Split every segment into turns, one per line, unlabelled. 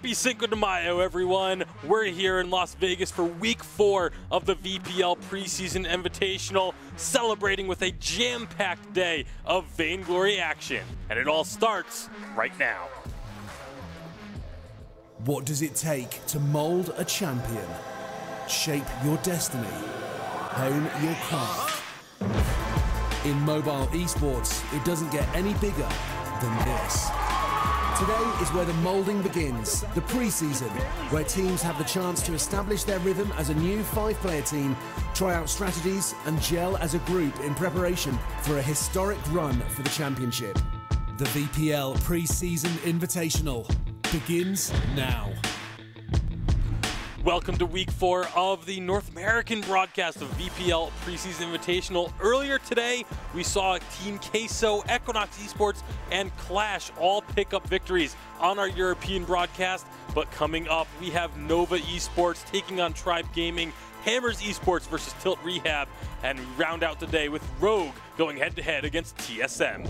Happy Cinco de Mayo, everyone. We're here in Las Vegas for week 4 of the VPL Preseason Invitational, celebrating with a jam-packed day of Vainglory action. And it all starts right now.
What does it take to mold a champion? Shape your destiny. Hone your craft. In mobile esports, it doesn't get any bigger than this. Today is where the molding begins, the preseason, where teams have the chance to establish their rhythm as a new 5-player team, try out strategies, and gel as a group in preparation for a historic run for the championship. The VPL Preseason Invitational begins now.
Welcome to week 4 of the North American broadcast of VPL Preseason Invitational. Earlier today, we saw Team Queso, Equinox Esports, and Clash all pick up victories on our European broadcast. But coming up, we have Nova Esports taking on Tribe Gaming, Hammers Esports versus Tilt Rehab, and we round out the day with Rogue going head-to-head against TSM.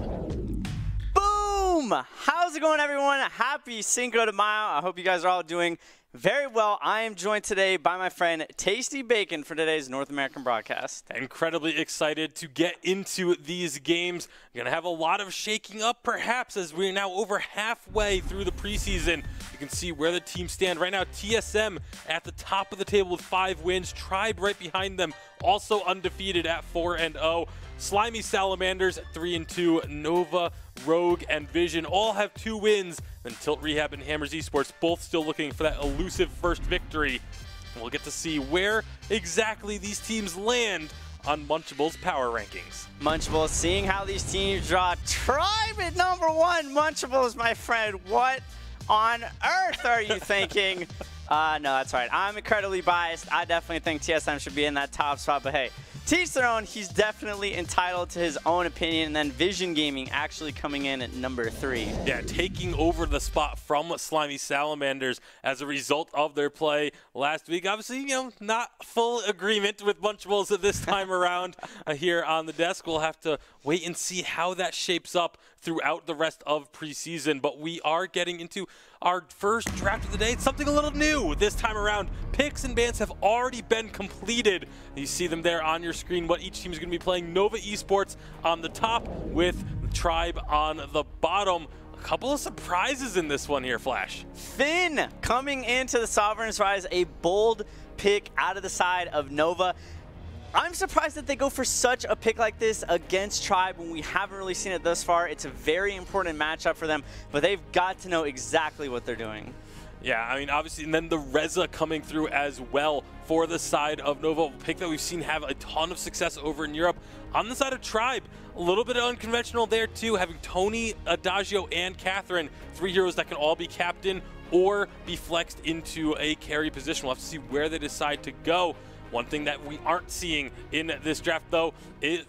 Boom! How's it going, everyone? Happy Cinco de Mayo. I hope you guys are all doing very well. I am joined today by my friend Tasty Bacon for today's North American broadcast.
Incredibly excited to get into these games. We're going to have a lot of shaking up, perhaps, as we're now over halfway through the preseason. You can see where the teams stand. Right now, TSM at the top of the table with 5 wins. Tribe right behind them, also undefeated at 4-0. Slimy Salamanders at 3-2. Nova, Rogue, and Vision all have 2 wins. Then Tilt Rehab and Hammers Esports both still looking for that elusive first victory. And we'll get to see where exactly these teams land on Munchable's power rankings.
Munchables, seeing how these teams draw. Tribe at number 1. Munchables, my friend. What on earth are you thinking? No, that's right. I'm incredibly biased. I definitely think TSM should be in that top spot, but hey, teach their own. He's definitely entitled to his own opinion. And then Vision Gaming actually coming in at number 3.
Yeah, taking over the spot from Slimy Salamanders as a result of their play last week. Obviously, not full agreement with Munchables at this time around here on the desk. We'll have to wait and see how that shapes up throughout the rest of preseason. But we are getting into our first draft of the day. It's something a little new this time around. Picks and bans have already been completed. You see them there on your screen, what each team is going to be playing. Nova Esports on the top with Tribe on the bottom. A couple of surprises in this one here, Flash.
Finn coming into the Sovereign's Rise, a bold pick out of the side of Nova. I'm surprised that they go for such a pick like this against Tribe when we haven't really seen it thus far. It's a very important matchup for them, but they've got to know exactly what they're doing.
Yeah, I mean, obviously, and then the Reza coming through as well for the side of Nova, a pick that we've seen have a ton of success over in Europe. On the side of Tribe, a little bit unconventional there too, having Tony, Adagio, and Catherine, 3 heroes that can all be captain or be flexed into a carry position. We'll have to see where they decide to go. One thing that we aren't seeing in this draft, though,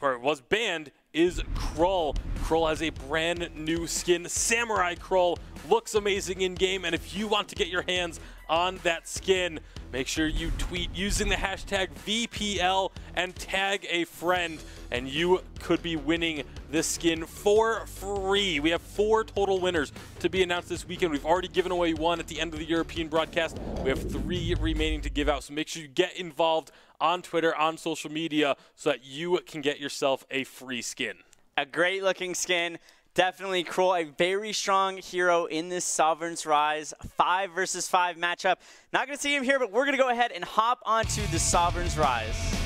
was banned, is Krull. Krull has a brand new skin. Samurai Krull looks amazing in game, and if you want to get your hands on that skin, make sure you tweet using the hashtag VPL and tag a friend, and you could be winning this skin for free. We have 4 total winners to be announced this weekend. We've already given away 1 at the end of the European broadcast. We have 3 remaining to give out, so make sure you get involved on Twitter, on social media, so that you can get yourself a free skin.
A great looking skin. Definitely Krull, a very strong hero in this Sovereign's Rise 5 versus 5 matchup. Not going to see him here, but we're going to go ahead and hop onto the Sovereign's Rise.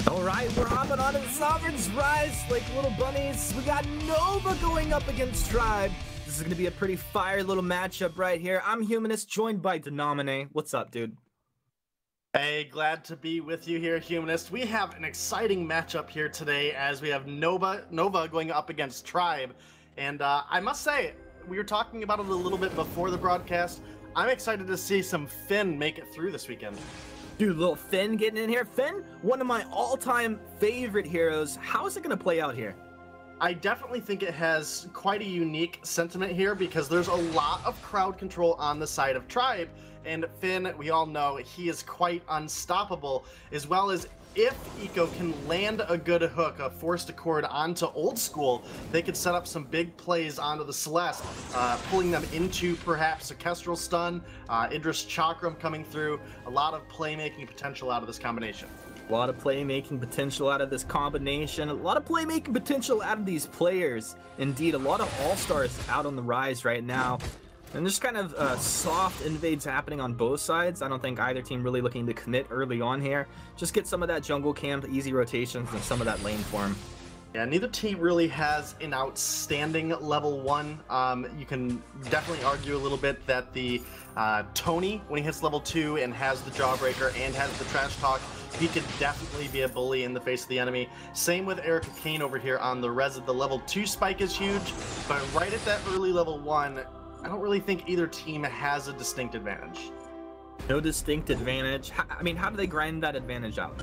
All right, we're hopping onto the Sovereign's Rise like little bunnies. We got Nova going up against Tribe. This is going to be a pretty fire little matchup right here. I'm Humanist, joined by Denomine. What's up, dude?
Hey, glad to be with you here, Humanist. We have an exciting matchup here today as we have Nova going up against Tribe. And I must say, we were talking about it a little bit before the broadcast. I'm excited to see some Finn make it through this weekend.
Dude, little Finn getting in here. Finn, one of my all-time favorite heroes. How is it going to play out here?
I definitely think it has quite a unique sentiment here because there's a lot of crowd control on the side of Tribe. and Finn, we all know he is quite unstoppable, as well as if Eco can land a good hook, a forced accord onto Old School, they could set up some big plays onto the Celeste, pulling them into perhaps a Kestrel stun, Idris Chakram coming through, a lot of playmaking potential out of this combination.
A lot of playmaking potential out of this combination, a lot of playmaking potential out of these players. Indeed, a lot of all-stars out on the rise right now. And there's kind of soft invades happening on both sides. I don't think either team really looking to commit early on here. Just get some of that jungle camp, easy rotations, and some of that lane form.
Yeah, neither team really has an outstanding level 1. You can definitely argue a little bit that the Tony, when he hits level 2 and has the Jawbreaker and has the Trash Talk, he could definitely be a bully in the face of the enemy. Same with Erica Kane over here on the Reza. The level 2 spike is huge, but right at that early level 1, I don't really think either team has a distinct advantage.
No distinct advantage. I mean, how do they grind that advantage out?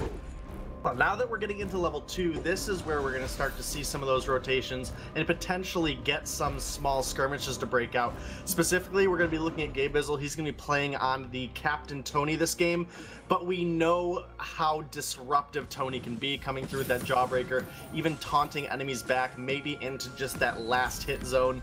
Well, now that we're getting into level 2, this is where we're going to start to see some of those rotations and potentially get some small skirmishes to break out. Specifically, we're going to be looking at Gabe Bizzle. He's going to be playing on the Captain Tony this game, but we know how disruptive Tony can be coming through with that Jawbreaker, even taunting enemies back, maybe into just that last hit zone.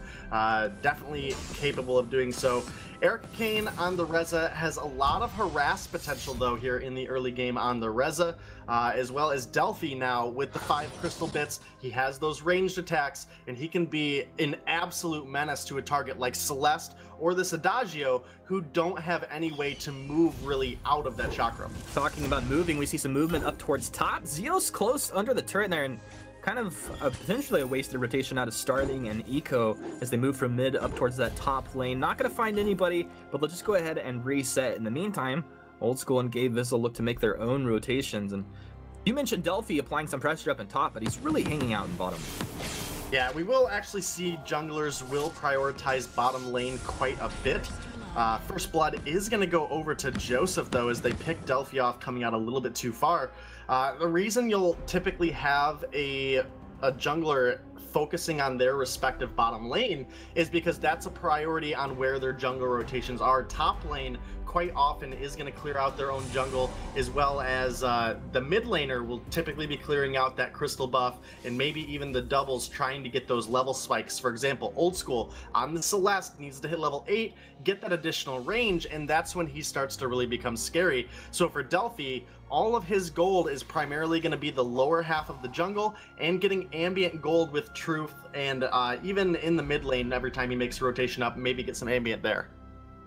Definitely capable of doing so. Erica Kane on the Reza has a lot of harass potential, though, here in the early game on the Reza, as well as Delphi now with the 5 crystal bits. He has those ranged attacks, and he can be an absolute menace to a target like Celeste or this Adagio, who don't have any way to move really out of that chakra.
Talking about moving, we see some movement up towards top. Zeo's close under the turret there, and kind of potentially a wasted rotation out of Starling and Eco as they move from mid up towards that top lane. Not going to find anybody, but they'll just go ahead and reset. In the meantime, Old School and Gabe Bizzle look to make their own rotations. And you mentioned Delphi applying some pressure up in top, but he's really hanging out in bottom.
Yeah, we will actually see junglers will prioritize bottom lane quite a bit. First Blood is going to go over to Joseph, though, as they pick Delphi off coming out a little bit too far. The reason you'll typically have a jungler focusing on their respective bottom lane is because that's a priority on where their jungle rotations are. Top lane quite often is going to clear out their own jungle, as well as the mid laner will typically be clearing out that crystal buff, and maybe even the doubles trying to get those level spikes. For example, Old School on the Celeste needs to hit level 8, get that additional range, and that's when he starts to really become scary. So for Delphi, all of his gold is primarily going to be the lower half of the jungle and getting ambient gold with Truth, and even in the mid lane every time he makes a rotation up, maybe get some ambient there.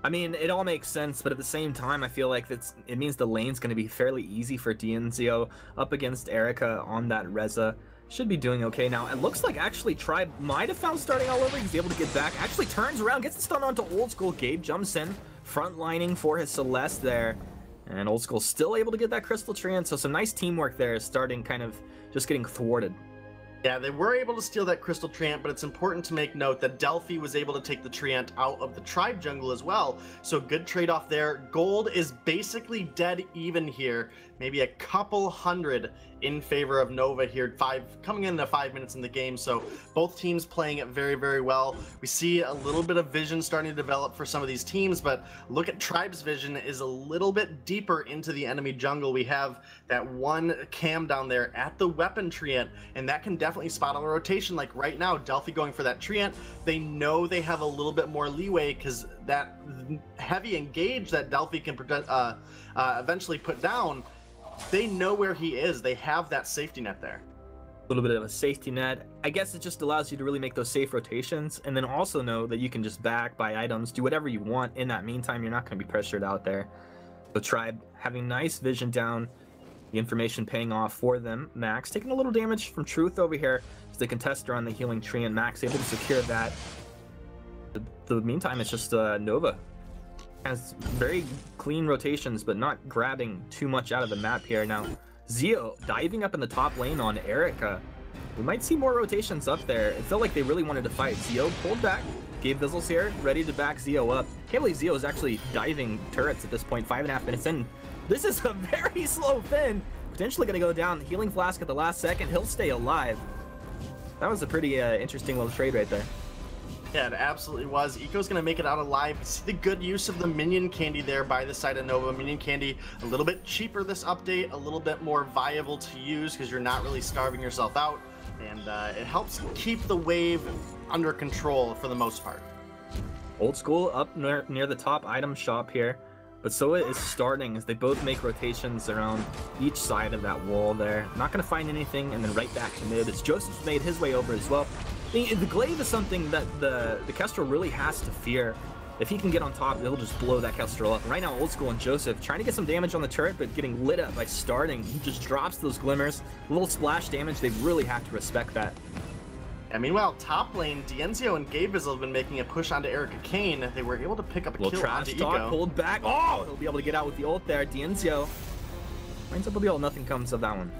I mean, it all makes sense, but at the same time, I feel like it means the lane's going to be fairly easy for Dianzio up against Erica on that Reza. Should be doing okay now. It looks like actually Tribe might have found starting all over. He's able to get back. Actually turns around, gets the stun onto Old School. Gabe jumps in, front lining for his Celeste there. And Old School still able to get that Crystal Treant, so some nice teamwork there, starting kind of just getting thwarted.
Yeah, they were able to steal that Crystal Treant, but it's important to make note that Delphi was able to take the Treant out of the Tribe jungle as well, so good trade-off there. Gold is basically dead even here, maybe a couple hundred in favor of Nova here, coming into 5 minutes in the game, so both teams playing it very, very well. We see a little bit of vision starting to develop for some of these teams, but look at Tribe's vision is a little bit deeper into the enemy jungle. We have that one cam down there at the weapon Treant, and that can definitely spot on a rotation. Like right now, Delphi going for that Treant, they know they have a little bit more leeway because that heavy engage that Delphi can eventually put down, they know where he is. They have that safety net there.
A little bit of a safety net. I guess it just allows you to really make those safe rotations, and then also know that you can just back, buy items, do whatever you want. In that meantime, you're not going to be pressured out there. The Tribe having nice vision down, the information paying off for them. Max taking a little damage from Truth over here as they contest her on the healing tree, and Max able to secure that. The meantime, it's just Nova has very clean rotations, but not grabbing too much out of the map here. Now, Zeo diving up in the top lane on Erica. We might see more rotations up there. It felt like they really wanted to fight. Zeo pulled back. Gabe Bizzle's here, ready to back Zeo up. Can't believe Zeo is actually diving turrets at this point, 5.5 minutes in. This is a very slow Finn. Potentially going to go down. Healing Flask at the last second. He'll stay alive. That was a pretty interesting little trade right there.
Yeah, it absolutely was. Eco's going to make it out alive. See the good use of the minion candy there by the side of Nova. Minion candy, a little bit cheaper this update, a little bit more viable to use because you're not really starving yourself out. And it helps keep the wave under control for the most part.
Old School up near the top item shop here. But Soa is starting as they both make rotations around each side of that wall there. Not going to find anything, and then right back to mid as Joseph's made his way over as well. The glaive is something that the Kestrel really has to fear. If he can get on top, he'll just blow that Kestrel up. Right now, Old School and Joseph trying to get some damage on the turret, but getting lit up by starting. He just drops those glimmers. A little splash damage, they really have to respect that.
Yeah, meanwhile, top lane, Dienzio and Gabevizzle have been making a push onto Erica Kane. They were able to pick up a kill onto Eco.
Pulled back. Oh, he'll be able to get out with the ult there. Dienzio lines up with the ult. Nothing comes of that one.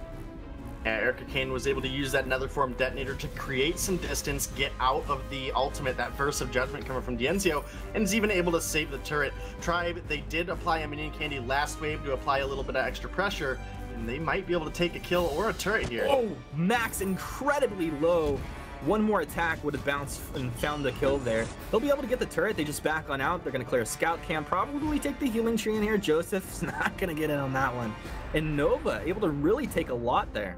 Yeah, Erica Kane was able to use that Nether Form detonator to create some distance, get out of the ultimate, that Verse of Judgment coming from Dienzio, and is even able to save the turret. Tribe, they did apply a minion candy last wave to apply a little bit of extra pressure, and they might be able to take a kill or a turret here.
Oh, Max incredibly low. One more attack would have bounced and found the kill there. They'll be able to get the turret. They just back on out. They're going to clear a scout camp. Probably take the healing tree in here. Joseph's not going to get in on that one. And Nova able to really take a lot there.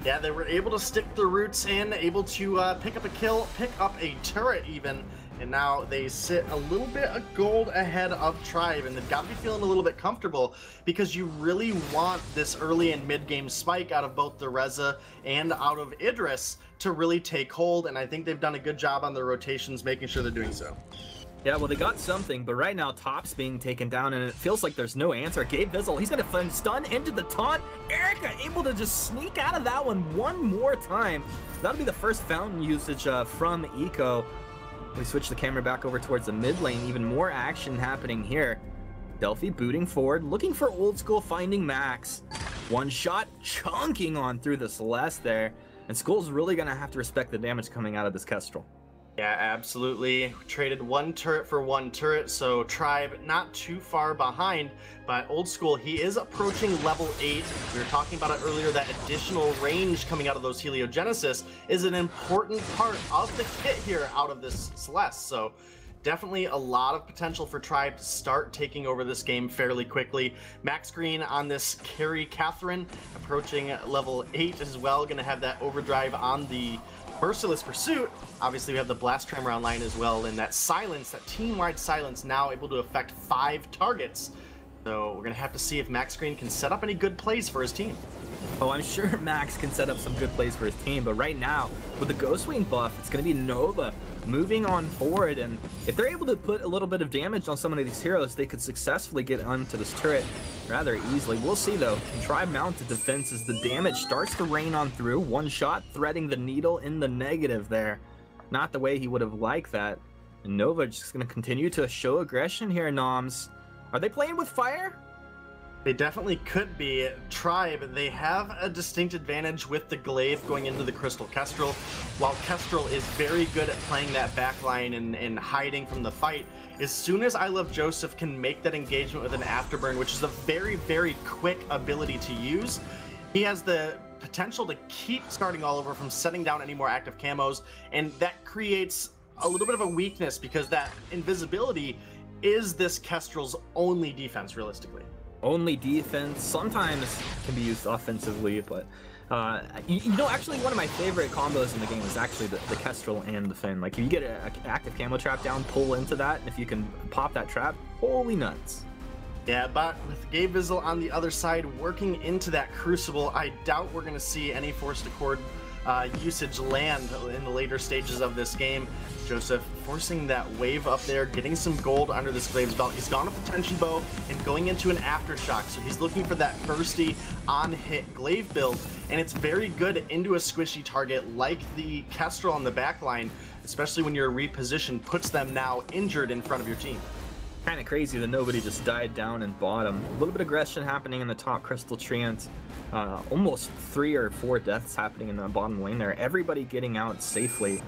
Yeah, they were able to stick the roots in, able to pick up a kill, pick up a turret even. And now they sit a little bit of gold ahead of Tribe, and they've got to be feeling a little bit comfortable because you really want this early and mid-game spike out of both the Reza and out of Idris to really take hold, and I think they've done a good job on their rotations, making sure they're doing so.
Yeah, well, they got something, but right now Top's being taken down, and it feels like there's no answer. Gabevizzle, he's going to stun into the taunt. Erica able to just sneak out of that one more time. That'll be the first fountain usage from Eco. We switch the camera back over towards the mid lane. Even more action happening here. Delphi booting forward, looking for Old School, finding Max. One shot, chunking on through the Celeste there. And Skull's really going to have to respect the damage coming out of this Kestrel.
Yeah, absolutely. Traded one turret for one turret, so Tribe not too far behind, but Old School, he is approaching level 8. We were talking about it earlier, that additional range coming out of those Heliogenesis is an important part of the kit here out of this Celeste, so definitely a lot of potential for Tribe to start taking over this game fairly quickly. Max Green on this carry Catherine, approaching level 8 as well, going to have that overdrive on the Merciless Pursuit. Obviously, we have the Blast Tremor online as well, and that silence, that team-wide silence, now able to affect 5 targets. So we're going to have to see if Max Green can set up any good plays for his team.
Oh, I'm sure Max can set up some good plays for his team, but right now, with the Ghostwing buff, it's going to be Nova moving on forward, and if they're able to put a little bit of damage on some of these heroes, they could successfully get onto this turret rather easily. We'll see, though. Can Tribe mount a defense as the damage starts to rain on through. One shot, threading the needle in the negative there. Not the way he would have liked that. And Nova just going to continue to show aggression here, Noms. Are they playing with fire?
They definitely could be. Tribe, they have a distinct advantage with the Glaive going into the Crystal Kestrel. While Kestrel is very good at playing that backline and hiding from the fight, as soon as I Love Joseph can make that engagement with an Afterburn, which is a very, very quick ability to use, he has the potential to keep starting all over from setting down any more active camos, and that creates a little bit of a weakness because that invisibility is this Kestrel's only defense, realistically.
Only defense, sometimes can be used offensively, but you know, actually one of my favorite combos in the game is actually the Kestrel and the Finn. Like, if you get an active camo trap down, pull into that, and if you can pop that trap, holy nuts.
Yeah, but with Gabevizzle on the other side working into that Crucible, I doubt we're going to see any Forced Accord usage land in the later stages of this game. Joseph forcing that wave up there, getting some gold under this Glaive's belt. He's gone with the Tension Bow and going into an Aftershock, so he's looking for that bursty on-hit Glaive build, and it's very good into a squishy target like the Kestrel on the backline, especially when your reposition puts them now injured in front of your team.
Kind of crazy that nobody just died down in bottom. A little bit of aggression happening in the top Crystal Treant. Almost 3 or 4 deaths happening in the bottom lane there. Everybody getting out safely.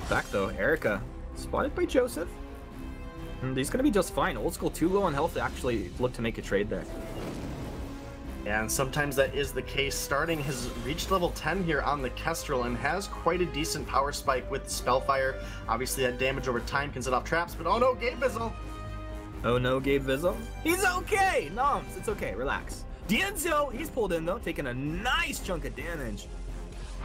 Back though, Erica spotted by Joseph. And he's going to be just fine. Old School too low on health to actually look to make a trade there.
And sometimes that is the case. Starting has reached level 10 here on the Kestrel and has quite a decent power spike with Spellfire. Obviously that damage over time can set off traps, but oh no, Gabe Bizzle!
Oh no, Gabe Bizzle. He's okay! Noms, it's okay, relax. Dienzio, he's pulled in though, taking a nice chunk of damage.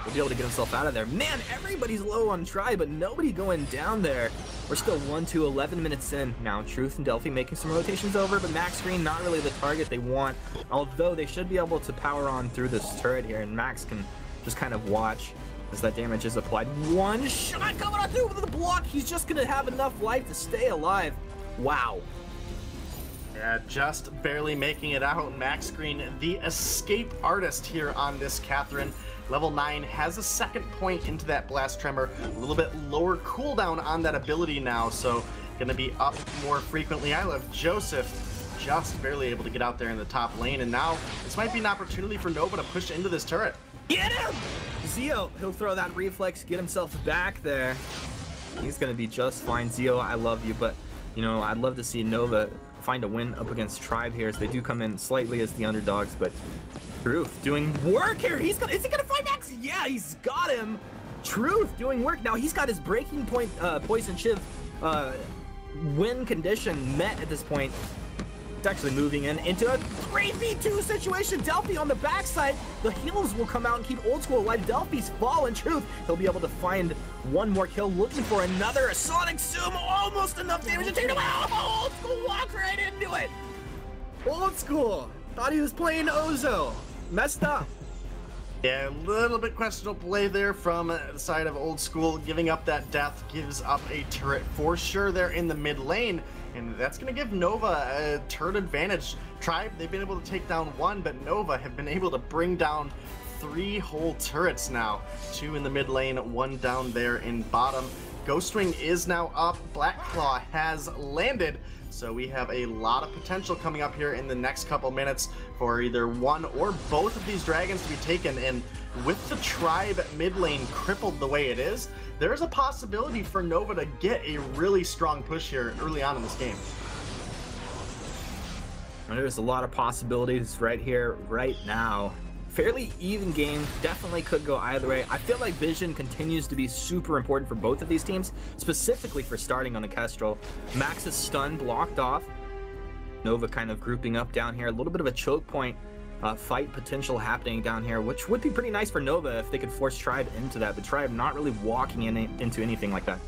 He'll be able to get himself out of there. Man, everybody's low on try, but nobody going down there. We're still 11 minutes in. Now, Truth and Delphi making some rotations over, but Max Green not really the target they want. Although they should be able to power on through this turret here, and Max can just kind of watch as that damage is applied. One shot coming on through with the block. He's just going to have enough life to stay alive. Wow.
Yeah, just barely making it out. Max Green, the escape artist here on this Catherine. Level 9 has a second point into that Blast Tremor. A little bit lower cooldown on that ability now, so gonna be up more frequently. I love Joseph, just barely able to get out there in the top lane, and now this might be an opportunity for Nova to push into this turret.
Get him! Zio, he'll throw that reflex, get himself back there. He's gonna be just fine. Zio, I love you, but you know, I'd love to see Nova find a win up against Tribe here, as they do come in slightly as the underdogs, but Truth doing work here. Is he gonna fight Max? Yeah, he's got him. Truth doing work. Now he's got his breaking point, Poison Shiv win condition met at this point. It's actually moving into a 3v2 situation. Delphi on the backside. The heals will come out and keep Old School alive. Delphi's fallen. Truth, he'll be able to find one more kill, looking for another. Sonic Zoom, almost enough damage to take him out. Oh, Old School walked right into it. Old School thought he was playing Ozo. Messed up.
Yeah, a little bit questionable play there from the side of Old School. Giving up that death gives up a turret for sure there in the mid lane, and that's going to give Nova a turret advantage. Tribe, they've been able to take down one, but Nova have been able to bring down 3 whole turrets now. 2 in the mid lane, 1 down there in bottom. Ghostwing is now up. Black Claw has landed. So we have a lot of potential coming up here in the next couple minutes for either one or both of these dragons to be taken. And with the Tribe mid lane crippled the way it is, there's a possibility for Nova to get a really strong push here early on in this game.
There's a lot of possibilities right here, right now. Fairly even game, definitely could go either way. I feel like Vision continues to be super important for both of these teams, specifically for starting on the Kestrel. Max's stun blocked off. Nova kind of grouping up down here. A little bit of a choke point fight potential happening down here, which would be pretty nice for Nova if they could force Tribe into that, but Tribe not really walking into anything like that.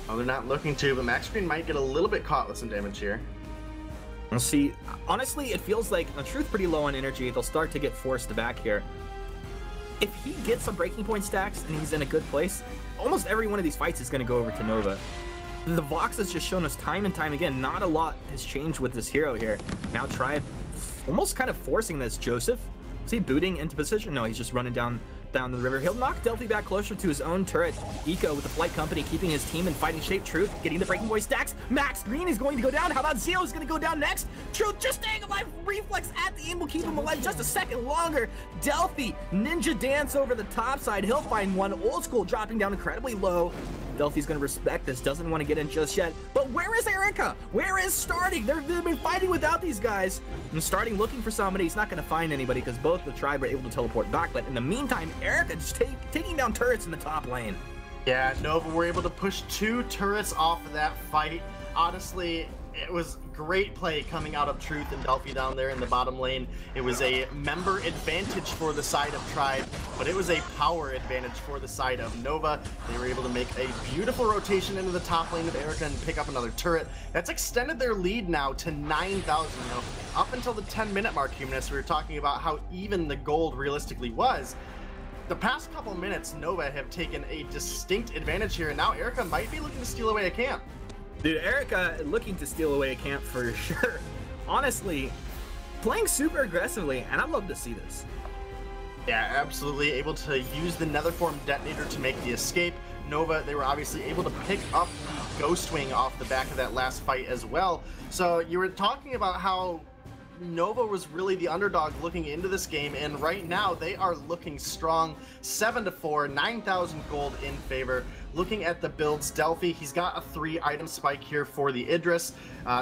Well, they're not looking to, but Max Green might get a little bit caught with some damage here.
We'll see. Honestly, it feels like the Truth pretty low on energy. They'll start to get forced back here. If he gets some breaking point stacks and he's in a good place, almost every one of these fights is going to go over to Nova. The Vox has just shown us time and time again, not a lot has changed with this hero here. Now Tribe almost kind of forcing this. Joseph, is he booting into position? No, he's just running down the river. He'll knock Delphi back closer to his own turret. Eco with the Flight Company keeping his team in fighting shape. Truth getting the breaking point stacks. Max Green is going to go down. How about Zio is going to go down next? Truth just staying alive. Reflex at the end will keep him alive just a second longer. Delphi ninja dance over the top side. He'll find one. Old School dropping down incredibly low. Delphi's going to respect this. Doesn't want to get in just yet. But where is Erica? Where is Starting? They've been fighting without these guys. And Starting looking for somebody. He's not going to find anybody because both the Tribe are able to teleport back. But in the meantime, Erica just taking down turrets in the top lane.
Yeah, Nova were able to push 2 turrets off of that fight. Honestly, it was great play coming out of Truth and Delphi down there in the bottom lane. It was a member advantage for the side of Tribe, but it was a power advantage for the side of Nova. They were able to make a beautiful rotation into the top lane of Erica and pick up another turret. That's extended their lead now to 9,000. You know, up until the 10-minute mark, Humanist, we were talking about how even the gold realistically was. The past couple minutes, Nova have taken a distinct advantage here, and now Erica might be looking to steal away a camp.
Dude, Erica looking to steal away a camp for sure. Honestly, playing super aggressively, and I'd love to see this.
Yeah, absolutely. Able to use the Netherform detonator to make the escape. Nova, they were obviously able to pick up the Ghostwing off the back of that last fight as well. So you were talking about how Nova was really the underdog looking into this game, and right now they are looking strong. 7-4, 9,000 gold in favor. Looking at the builds, Delphi, he's got a 3-item spike here for the Idris.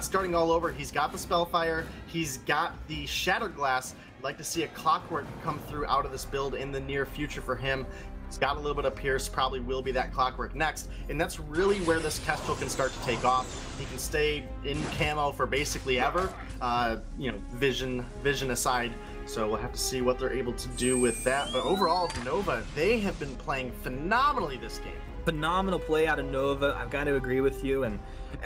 Starting all over, he's got the Spellfire, he's got the Shattered Glass. I'd like to see a Clockwork come through out of this build in the near future for him. He's got a little bit of Pierce, probably will be that Clockwork next, and that's really where this Kestrel can start to take off. He can stay in camo for basically ever, you know, vision aside. So we'll have to see what they're able to do with that. But overall, Nova, they have been playing phenomenally this game.
Phenomenal play out of Nova. I've got to agree with you. And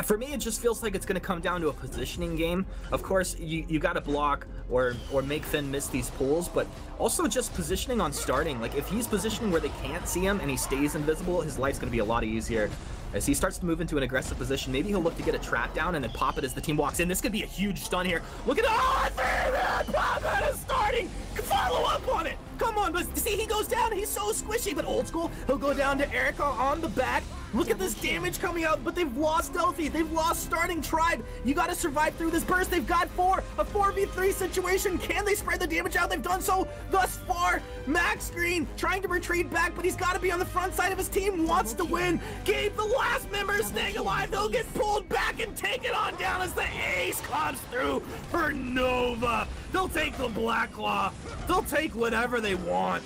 for me, it just feels like it's going to come down to a positioning game. Of course, you got to block or make Finn miss these pulls, but also just positioning on starting. Like, if he's positioning where they can't see him and he stays invisible, his life's going to be a lot easier. As he starts to move into an aggressive position, maybe he'll look to get a trap down and then pop it as the team walks in. This could be a huge stun here. Look at that! Pop it is starting! Follow up on it! Come on, but see, he goes down. He's so squishy, but old school. He'll go down to Erica on the back. Look at this damage coming out, but they've lost Delphi. They've lost starting Tribe. You got to survive through this burst. They've got 4, a 4v3 situation. Can they spread the damage out? They've done so thus far. Max Green trying to retreat back, but he's got to be on the front side of his team. Wants to win. Gabe, the last member, staying alive. They'll get pulled back and take it on down as the ace comes through for Nova. They'll take the Black Claw. They'll take whatever they want.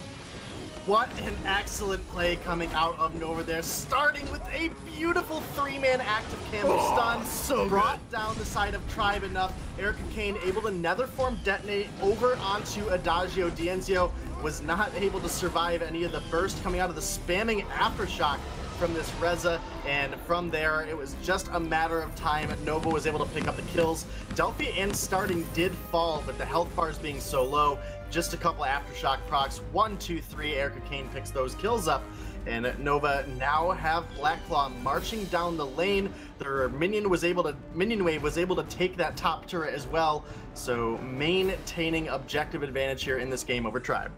What an excellent play coming out of Nova there, starting with a beautiful 3-man active camo stun.
So
brought down the side of Tribe enough. Erica Kane able to nether form detonate over onto Adagio. Dienzio was not able to survive any of the burst coming out of the spamming Aftershock from this Reza, and from there it was just a matter of time. Nova was able to pick up the kills. Delphi and starting did fall, but the health bars being so low, just a couple Aftershock procs, 1, 2, 3, Erica Kane picks those kills up, and Nova now have Blackclaw marching down the lane. Their minion wave was able to take that top turret as well, so maintaining objective advantage here in this game over Tribe.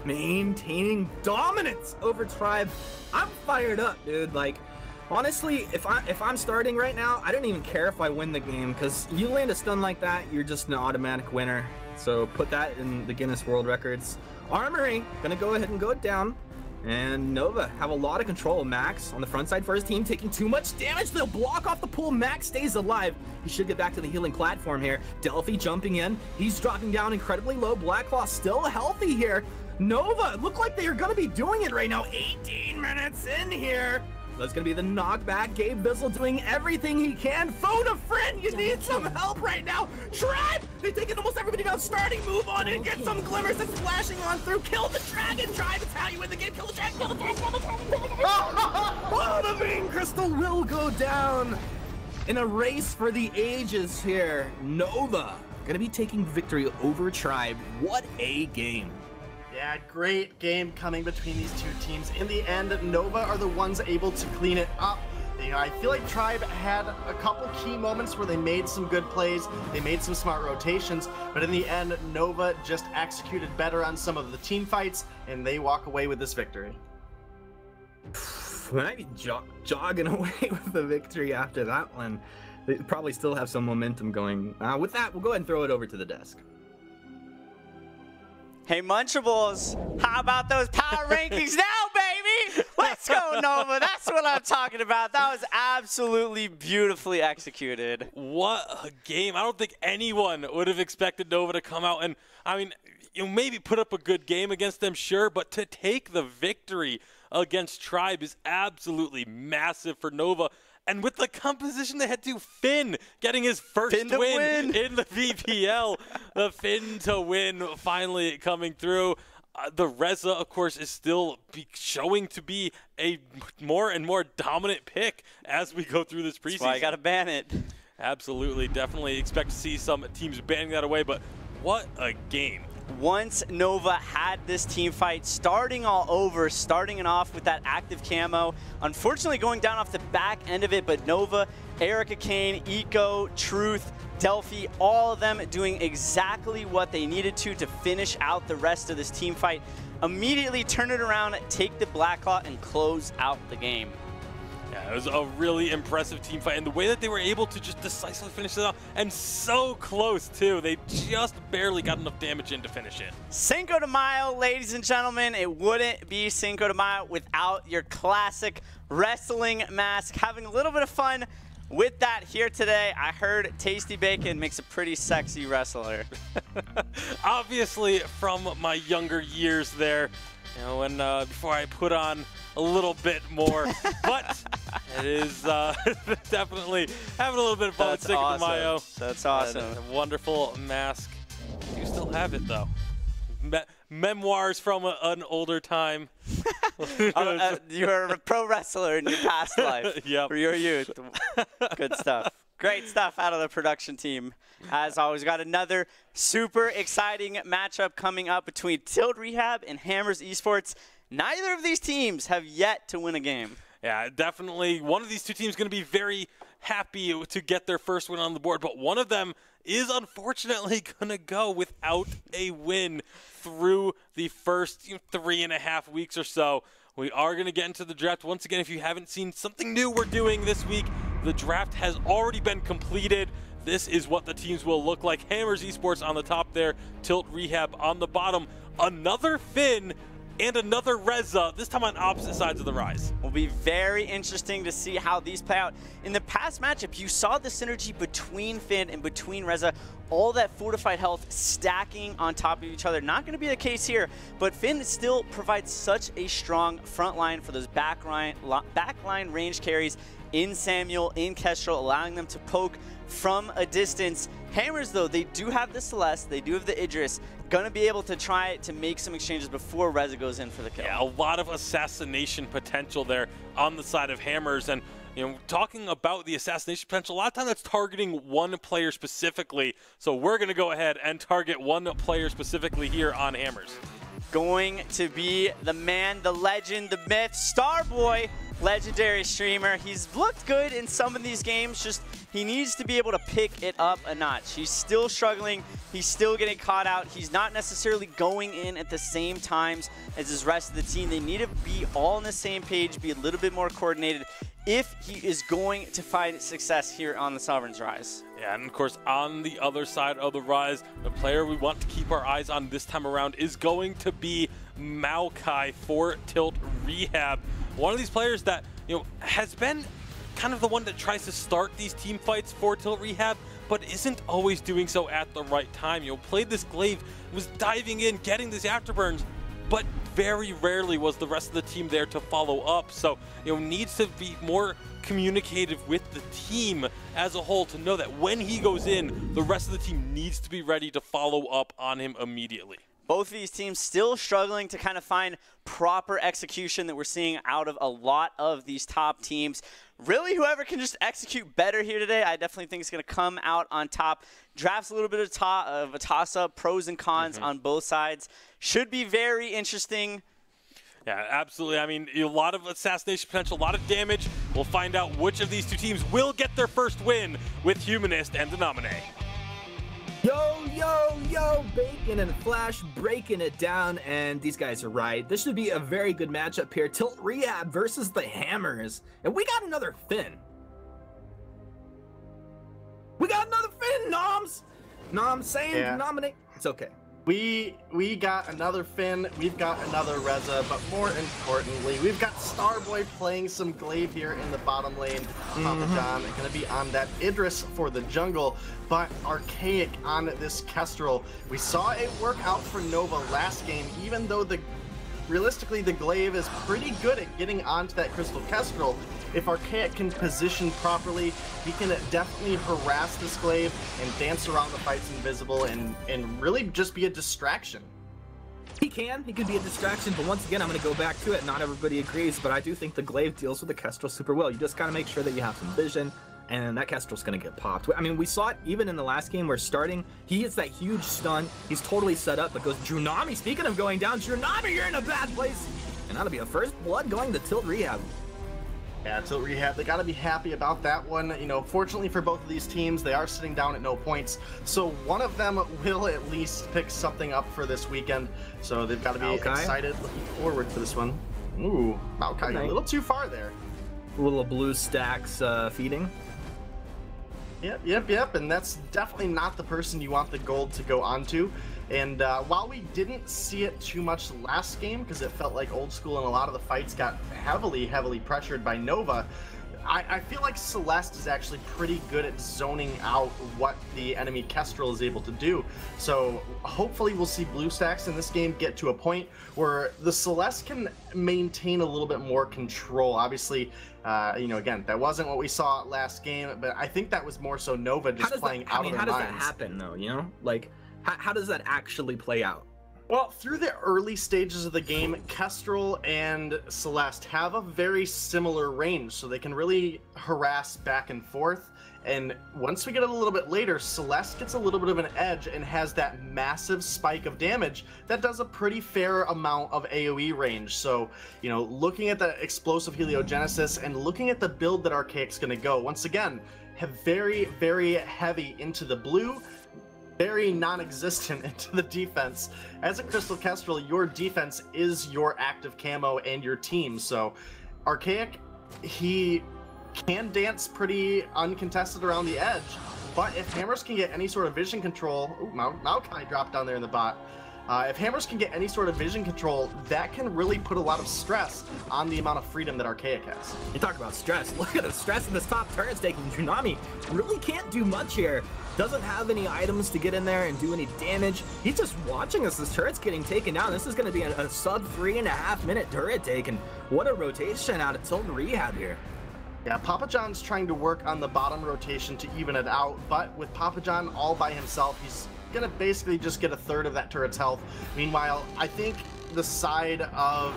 Maintaining dominance over Tribe. I'm fired up, dude. Like, honestly, if I'm starting right now, I don't even care if I win the game, because you land a stun like that, you're just an automatic winner. So put that in the Guinness World Records. Armory gonna go ahead and go down, and Nova have a lot of control. Max on the front side for his team, taking too much damage. They'll block off the pool. Max stays alive. He should get back to the healing platform here. Delphi jumping in. He's dropping down incredibly low. Blackclaw still healthy here. Nova look like they are going to be doing it right now. 18 minutes in here. That's going to be the knockback. Gabe Bizzle doing everything he can. Phone a friend. You need some help right now. Tribe, they're taking almost everybody down. Starting, move on and get some glimmers. That's flashing on through. Kill the dragon. Tribe, it's how you win the game. Kill the dragon. Kill the dragon. Kill the dragon. Kill the dragon. Oh, the Vein Crystal will go down in a race for the ages here. Nova going to be taking victory over Tribe. What a game.
Yeah, great game coming between these two teams. In the end, Nova are the ones able to clean it up. You know, I feel like Tribe had a couple key moments where they made some good plays, they made some smart rotations, but in the end, Nova just executed better on some of the team fights, and they walk away with this victory.
Might be jogging away with the victory after that one. They probably still have some momentum going. With that, we'll go ahead and throw it over to the desk.
Hey, Munchables, how about those power rankings now, baby? Let's go, Nova. That's what I'm talking about. That was absolutely beautifully executed.
What a game. I don't think anyone would have expected Nova to come out and, I mean, you know, maybe put up a good game against them, sure, but to take the victory against Tribe is absolutely massive for Nova. And with the composition they had to, Finn getting his first win in the VPL. The Finn to win finally coming through. The Reza, of course, is still showing to be a more and more dominant pick as we go through this preseason.
That's why I got to ban it.
Absolutely. Definitely expect to see some teams banning that away, but what a game.
Once Nova had this team fight starting all over, starting it off with that active camo, unfortunately going down off the back end of it, but Nova, Erica Kane, Eco, Truth, Delphi, all of them doing exactly what they needed to finish out the rest of this team fight, immediately turn it around, take the Blackclaw, and close out the game.
Yeah, it was a really impressive team fight, and the way that they were able to just decisively finish it off, and so close too. They just barely got enough damage in to finish it.
Cinco de Mayo, ladies and gentlemen. It wouldn't be Cinco de Mayo without your classic wrestling mask. Having a little bit of fun with that here today. I heard Tasty Bacon makes a pretty sexy wrestler.
Obviously, from my younger years there, you know, when before I put on a little bit more, but it is definitely having a little bit of fun with Cinco de Mayo.
That's awesome.
A wonderful mask. You still have it though. Memoirs from an older time.
You were a pro wrestler in your past life.
Yep.
For your youth. Good stuff. Great stuff out of the production team. As always, we got another super exciting matchup coming up between Tilt Rehab and Hammers Esports. Neither of these teams have yet to win a game.
Yeah, definitely. One of these two teams is going to be very happy to get their first win on the board, but one of them is unfortunately going to go without a win through the first 3.5 weeks or so. We are going to get into the draft. Once again, if you haven't seen something new we're doing this week, the draft has already been completed. This is what the teams will look like. Hammers Esports on the top there, Tilt Rehab on the bottom. Another Finn and another Reza, this time on opposite sides of the Rise.
Will be very interesting to see how these play out. In the past matchup, you saw the synergy between Finn and between Reza, all that fortified health stacking on top of each other. Not going to be the case here, but Finn still provides such a strong front line for those backline range carries in Samuel, in Kestrel, allowing them to poke from a distance. Hammers, though, they do have the Celeste, they do have the Idris, gonna be able to try to make some exchanges before Reza goes in for the kill.
Yeah, a lot of assassination potential there on the side of Hammers, and talking about the assassination potential, a lot of time that's targeting one player specifically, so we're gonna go ahead and target one player specifically here on Hammers.
Going to be the man, the legend, the myth, Starboy, legendary streamer. He's looked good in some of these games, just he needs to be able to pick it up a notch. He's still struggling, he's still getting caught out. He's not necessarily going in at the same times as his rest of the team. They need to be all on the same page, be a little bit more coordinated if he is going to find success here on the Sovereign's Rise.
Yeah, and of course, on the other side of the Rise, the player we want to keep our eyes on this time around is going to be Maokai for Tilt Rehab. One of these players that, has been kind of the one that tries to start these team fights for Tilt Rehab, but isn't always doing so at the right time. Played this glaive, was diving in, getting these afterburns, but very rarely was the rest of the team there to follow up. So, needs to be more communicative with the team as a whole to know that when he goes in, the rest of the team needs to be ready to follow up on him immediately.
Both of these teams still struggling to kind of find proper execution that we're seeing out of a lot of these top teams. Really, whoever can just execute better here today, I definitely think is going to come out on top. Draft's a little bit of a toss-up, pros and cons on both sides. Should be very interesting.
Yeah, absolutely. I mean, a lot of assassination potential, a lot of damage. We'll find out which of these two teams will get their first win with Humanist and Denominate.
Yo, yo, yo, Bacon and Flash breaking it down, and these guys are right. This should be a very good matchup here. Tilt Rehab versus the Hammers. And we got another Finn. We got another Finn, Noms. No, I'm saying nominate. It's okay.
We got another Finn, we've got another Reza, but more importantly, we've got Starboy playing some glaive here in the bottom lane. Papa John going to be on that Idris for the jungle, but Archaic on this Kestrel. We saw it work out for Nova last game, even though realistically the glaive is pretty good at getting onto that Crystal Kestrel. If Archaic can position properly, he can definitely harass this glaive and dance around the fights invisible and really just be a distraction.
He could be a distraction, but once again, I'm going to go back to it. Not everybody agrees, but I do think the glaive deals with the Kestrel super well. You just got to make sure that you have some vision, and that Kestrel's going to get popped. I mean, we saw it even in the last game where starting, he hits that huge stun. He's totally set up, but goes Drunami. Speaking of going down, Drunami, you're in a bad place. And that'll be a first blood going to Tilt Rehab.
Yeah, Tilt Rehab, they got to be happy about that one. Fortunately for both of these teams, they are sitting down at no points. So one of them will at least pick something up for this weekend. So they've got to be excited, looking forward to this one. Ooh, Maokai, a little too far there.
little blue stacks feeding.
Yep, and that's definitely not the person you want the gold to go onto. And while we didn't see it too much last game, because it felt like old school and a lot of the fights got heavily pressured by Nova, I feel like Celeste is actually pretty good at zoning out what the enemy Kestrel is able to do. So hopefully we'll see BlueStacks in this game get to a point where the Celeste can maintain a little bit more control. Obviously, you know, again, that wasn't what we saw last game, but I think that was more so Nova just playing out of their minds.
How does that happen, though, you know? Like, how does that actually play out?
Well, through the early stages of the game, Kestrel and Celeste have a very similar range, so they can really harass back and forth. And once we get a little bit later, Celeste gets a little bit of an edge and has that massive spike of damage that does a pretty fair amount of AoE range. So, you know, looking at the explosive heliogenesis and looking at the build that Archaic's going to go, once again, have very heavy into the blue, very non-existent into the defense. As a Crystal Kestrel, your defense is your active camo and your team. So Archaic, he can dance pretty uncontested around the edge, but if Hammers can get any sort of vision control, Maokai dropped down there in the bot. If Hammers can get any sort of vision control, that can really put a lot of stress on the amount of freedom that Archaic has.
You talk about stress. Look at the stress in this top turret taking. Tsunami really can't do much here. Doesn't have any items to get in there and do any damage. He's just watching as this turret's getting taken down. This is going to be a sub 3.5 minute turret taken. What a rotation out of Tilt Rehab here.
Yeah, Papa John's trying to work on the bottom rotation to even it out, but with Papa John all by himself, he's gonna basically just get a third of that turret's health. Meanwhile, I think the side of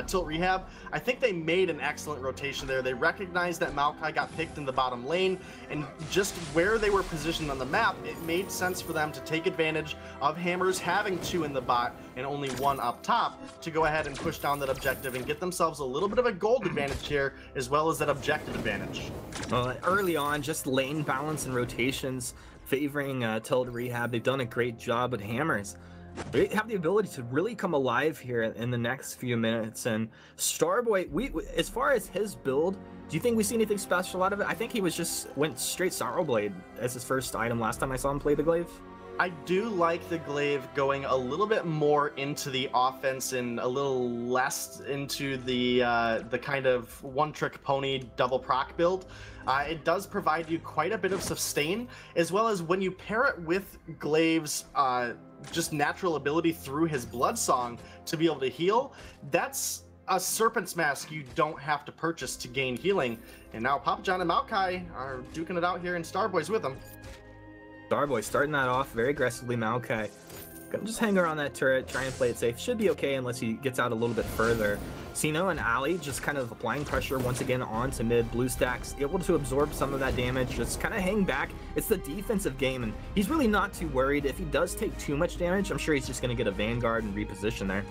Tilt Rehab, I think they made an excellent rotation there. They recognized that Maokai got picked in the bottom lane, and just where they were positioned on the map, it made sense for them to take advantage of Hammers having 2 in the bot and only 1 up top to go ahead and push down that objective and get themselves a little bit of a gold advantage here, as well as that objective advantage.
Well, early on, just lane balance and rotations favoring Tilt Rehab. They've done a great job with Hammers. They have the ability to really come alive here in the next few minutes. And Starboy, as far as his build, do you think we see anything special out of it? I think he went straight Sorrowblade as his first item last time I saw him play the glaive.
I do like the glaive going a little bit more into the offense and a little less into the kind of one-trick pony double proc build. It does provide you quite a bit of sustain, as well as when you pair it with glaive's just natural ability through his blood song to be able to heal. That's a Serpent's Mask you don't have to purchase to gain healing. And now Papa John and Maokai are duking it out here, and Starboy's with them.
Starboy starting that off very aggressively. Maokai gonna just hang around that turret, try and play it safe. Should be okay unless he gets out a little bit further. Sino and Ali just kind of applying pressure once again onto mid. BlueStacks able to absorb some of that damage, just kind of hang back. It's the defensive game, and he's really not too worried. If he does take too much damage, I'm sure he's just gonna get a Vanguard and reposition there.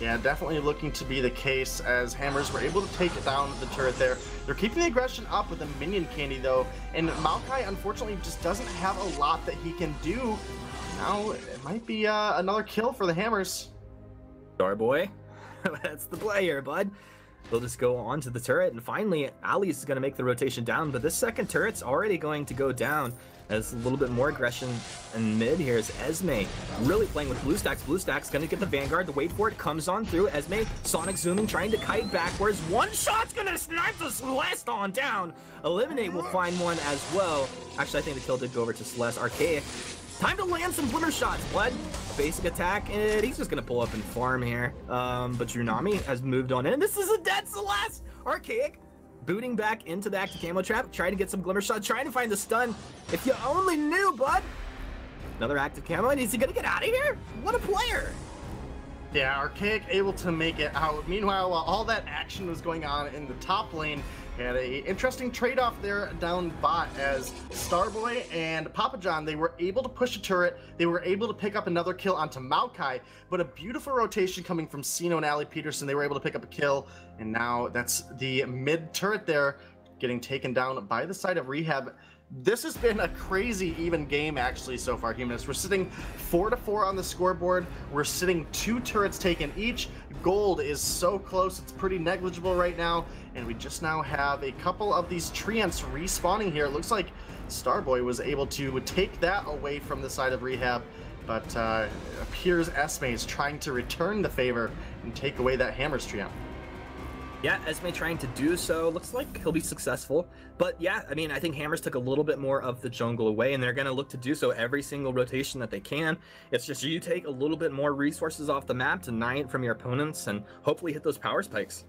Yeah, definitely looking to be the case, as Hammers were able to take it down the turret there. They're keeping the aggression up with a minion candy though, and Maokai unfortunately just doesn't have a lot that he can do. Now it might be another kill for the Hammers.
Starboy, that's the play here, bud. They'll just go onto the turret, and finally Ali's going to make the rotation down, but this second turret's already going to go down. As a little bit more aggression in mid here is Esme really playing with BlueStacks. BlueStacks going to get the Vanguard. The wait for it comes on through. Esme Sonic zooming, trying to kite backwards. One shot's going to snipe the Celeste on down. Eliminate will find one as well. Actually, I think the kill did go over to Celeste. Archaic. Time to land some glimmer shots, bud. Basic attack, and he's just going to pull up and farm here. But Tsunami has moved on in. This is a dead Celeste. Archaic booting back into the active camo trap, trying to get some glimmer shots, trying to find the stun. If you only knew, bud. Another active camo, and is he gonna get out of here? What a player!
Yeah, Archaic able to make it out. Meanwhile, while all that action was going on in the top lane, had a interesting trade-off there down bot, as Starboy and Papa John, they were able to push a turret, they were able to pick up another kill onto Maokai, but a beautiful rotation coming from Sino and Ali Peterson. They were able to pick up a kill, and now that's the mid turret there getting taken down by the side of Rehab. This has been a crazy even game actually so far, Humanists. We're sitting 4-4 on the scoreboard. We're sitting 2 turrets taken each. Gold is so close, it's pretty negligible right now. And we just now have a couple of these treants respawning here. It looks like Starboy was able to take that away from the side of Rehab. But it appears Esme is trying to return the favor and take away that Hammers treant.
Yeah, Esme trying to do so. Looks like he'll be successful. But yeah, I mean, I think Hammers took a little bit more of the jungle away, and they're going to look to do so every single rotation that they can. It's just you take a little bit more resources off the map, deny it from your opponents, and hopefully hit those power spikes.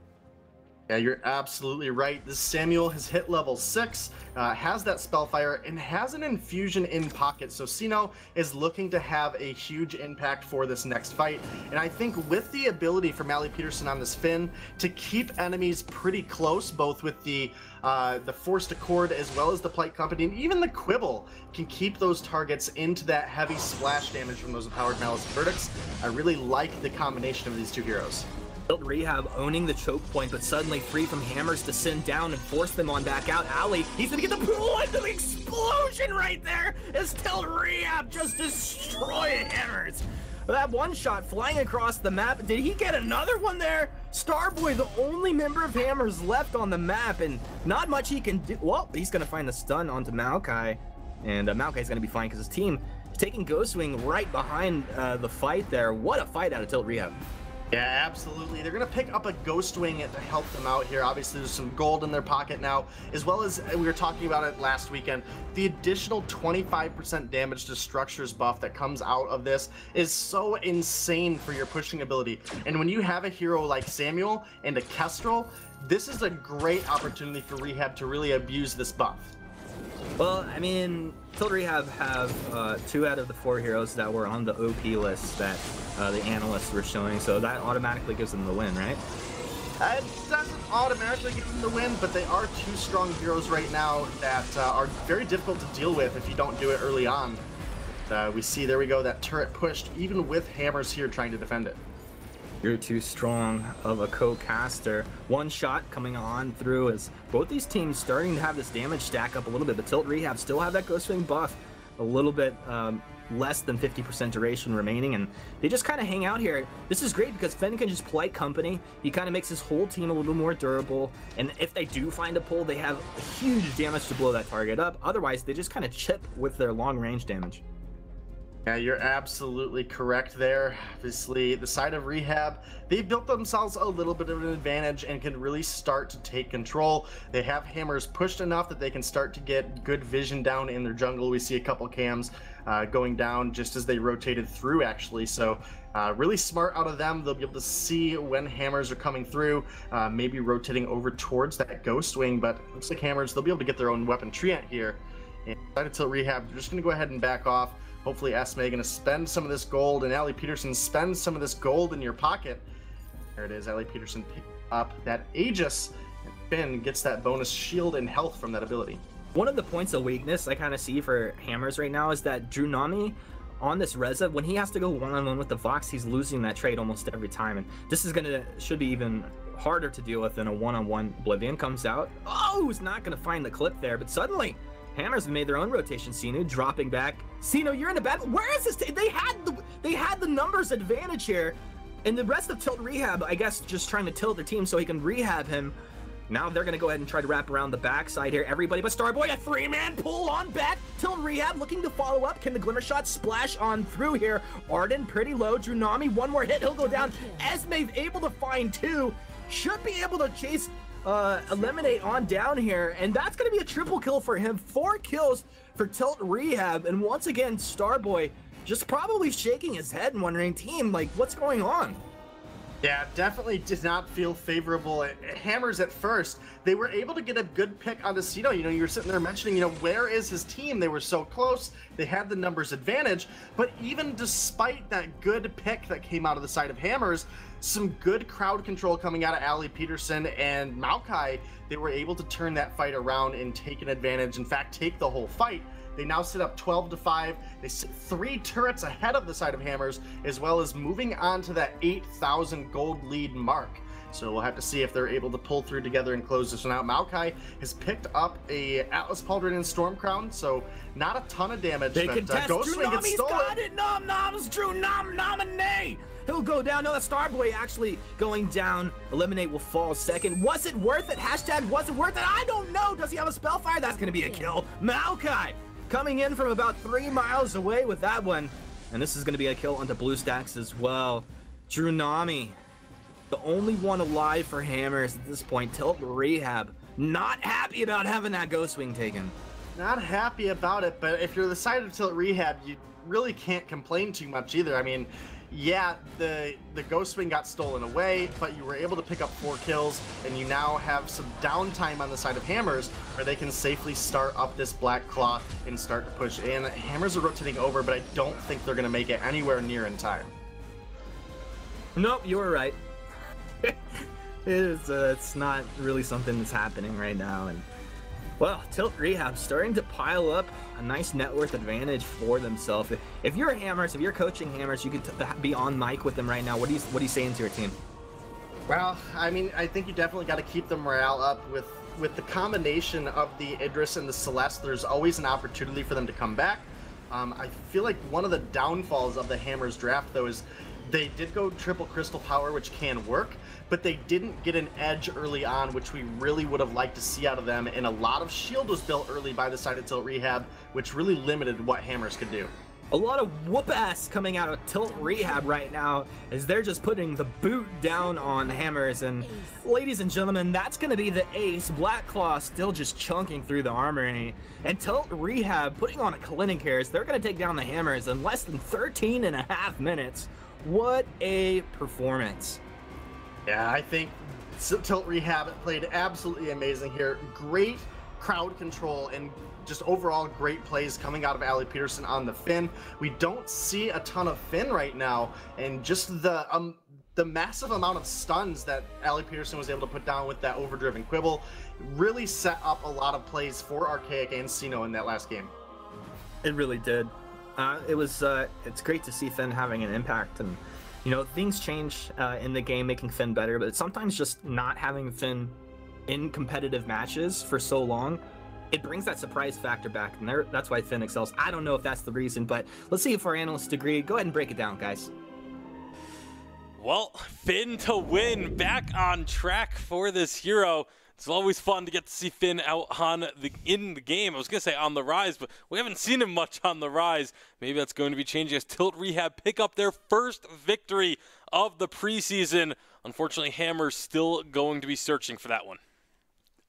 Yeah, you're absolutely right. This Samuel has hit level 6, has that Spellfire, and has an infusion in pocket. So Sino is looking to have a huge impact for this next fight. And I think with the ability for Mally Peterson on this Finn to keep enemies pretty close, both with the Forced Accord as well as the Plight Company, and even the Quibble can keep those targets into that heavy splash damage from those Empowered Malice Verdicts. I really like the combination of these two heroes.
Tilt Rehab owning the choke point, but suddenly free from Hammers to send down and force them on back out. Ali, he's gonna get the pull into the explosion right there as Tilt Rehab just destroyed Hammers. That one shot flying across the map. Did he get another one there? Starboy, the only member of Hammers left on the map, and not much he can do. Well, he's gonna find the stun onto Maokai, and Maokai's gonna be fine because his team is taking Ghostwing right behind the fight there. What a fight out of Tilt Rehab.
Yeah, absolutely. They're going to pick up a Ghostwing to help them out here. Obviously, there's some gold in their pocket now, as well as we were talking about it last weekend. The additional 25% damage to structures buff that comes out of this is so insane for your pushing ability. And when you have a hero like Samuel and a Kestrel, this is a great opportunity for Rehab to really abuse this buff.
Well, I mean, Tilt Rehab have 2 out of the 4 heroes that were on the OP list that the analysts were showing, so that automatically gives them the win, right?
It doesn't automatically give them the win, but they are 2 strong heroes right now that are very difficult to deal with if you don't do it early on. We see, there we go, that turret pushed, even with Hammers here trying to defend it.
You're too strong of a co-caster. One shot coming on through as both these teams starting to have this damage stack up a little bit, but Tilt Rehab still have that Ghostwing buff, a little bit less than 50% duration remaining, and they just kind of hang out here. This is great because Fenn can just Plight Company. He kind of makes his whole team a little more durable, and if they do find a pull, they have huge damage to blow that target up. Otherwise, they just kind of chip with their long-range damage.
Yeah, you're absolutely correct there. Obviously, the side of Rehab, they've built themselves a little bit of an advantage and can really start to take control. They have Hammers pushed enough that they can start to get good vision down in their jungle. We see a couple cams going down just as they rotated through, actually. So really smart out of them. They'll be able to see when Hammers are coming through, maybe rotating over towards that Ghostwing, but it looks like Hammers, they'll be able to get their own weapon treant here. And side of Tilt Rehab, they're just going to go ahead and back off. Hopefully Esme going to spend some of this gold, and Allie Peterson spends some of this gold in your pocket. There it is, Allie Peterson picked up that Aegis, and Finn gets that bonus shield and health from that ability.
One of the points of weakness I kind of see for Hammers right now is that Drunami on this Reza, when he has to go one-on-one with the Vox, he's losing that trade almost every time, and this is should be even harder to deal with than a one-on-one. Oblivion comes out. Oh, he's not going to find the clip there, but suddenly Hammers have made their own rotation. Sino dropping back. Sino, you're in a battle. Where is this? They had the numbers advantage here, and the rest of Tilt Rehab, I guess, just trying to tilt their team so he can rehab him. Now they're gonna go ahead and try to wrap around the backside here. Everybody but Starboy, a 3-man pull on back. Tilt Rehab looking to follow up. Can the Glimmer Shot splash on through here? Arden pretty low. Drunami, one more hit, he'll go down. Esme able to find 2. Should be able to chase eliminate on down here, and that's going to be a triple kill for him. 4 kills for Tilt Rehab, and once again Starboy just probably shaking his head and wondering, team, like, what's going on?
Yeah, definitely did not feel favorable at Hammers at first. They were able to get a good pick on Sino. You know, you were sitting there mentioning, you know, where is his team? They were so close. They had the numbers advantage. But even despite that good pick that came out of the side of Hammers, some good crowd control coming out of Allie Peterson and Maokai, they were able to turn that fight around and take an advantage. In fact, take the whole fight. They now sit up 12-5. They sit 3 turrets ahead of the side of Hammers, as well as moving on to that 8,000 gold lead mark. So we'll have to see if they're able to pull through together and close this one out. Maokai has picked up a Atlas Pauldron and Storm Crown, so not a ton of damage.
They
but,
contest.
Ghostwing gets stolen.
Got it. Nom Nom's Drew Nominee. He'll go down. No, that Starboy actually going down. Eliminate will fall second. Was it worth it? Hashtag was it worth it? I don't know. Does he have a Spellfire? That's going to be a kill. Maokai coming in from about 3 miles away with that one. And this is going to be a kill onto BlueStacks as well. Drew Nami, the only one alive for Hammers at this point. Tilt Rehab, not happy about having that Ghostwing taken.
Not happy about it, but if you're the side of Tilt Rehab, you really can't complain too much either. I mean, yeah, the Ghostwing got stolen away, but you were able to pick up 4 kills, and you now have some downtime on the side of Hammers where they can safely start up this Black Claw and start to push in. Hammers are rotating over, but I don't think they're going to make it anywhere near in time.
Nope, you were right. It's not really something that's happening right now. And well, Tilt Rehab starting to pile up a nice net worth advantage for themselves. If you're Hammers, if you're coaching Hammers, you could be on mic with them right now. What are you saying to your team?
Well, I mean, I think you definitely got to keep the morale up with the combination of the Idris and the Celeste. There's always an opportunity for them to come back. I feel like one of the downfalls of the Hammers draft, though, is they did go triple crystal power, which can work, but they didn't get an edge early on, which we really would have liked to see out of them. And a lot of shield was built early by the side of Tilt Rehab, which really limited what Hammers could do.
A lot of whoop-ass coming out of Tilt Rehab right now as they're just putting the boot down on Hammers. And ladies and gentlemen, that's going to be the ace. Black Claw still just chunking through the armory. And Tilt Rehab putting on a Clinic Cares. They're going to take down the Hammers in less than 13.5 minutes. What a performance.
Yeah, I think Tilt Rehab played absolutely amazing here. Great crowd control and just overall great plays coming out of Ali Peterson on the Finn. We don't see a ton of Finn right now, and just the massive amount of stuns that Ali Peterson was able to put down with that overdriven Quibble really set up a lot of plays for Archaic and Sino in that last game.
It really did. It's great to see Finn having an impact, and you know, things change in the game, making Finn better, but sometimes just not having Finn in competitive matches for so long, it brings that surprise factor back, and that's why Finn excels. I don't know if that's the reason, but let's see if our analysts agree. Go ahead and break it down, guys.
Well, Finn to win, back on track for this hero. It's always fun to get to see Finn out in the game. I was going to say on the rise, but we haven't seen him much on the rise. Maybe that's going to be changing as Tilt Rehab pick up their first victory of the preseason. Unfortunately, Hammer's still going to be searching for that one.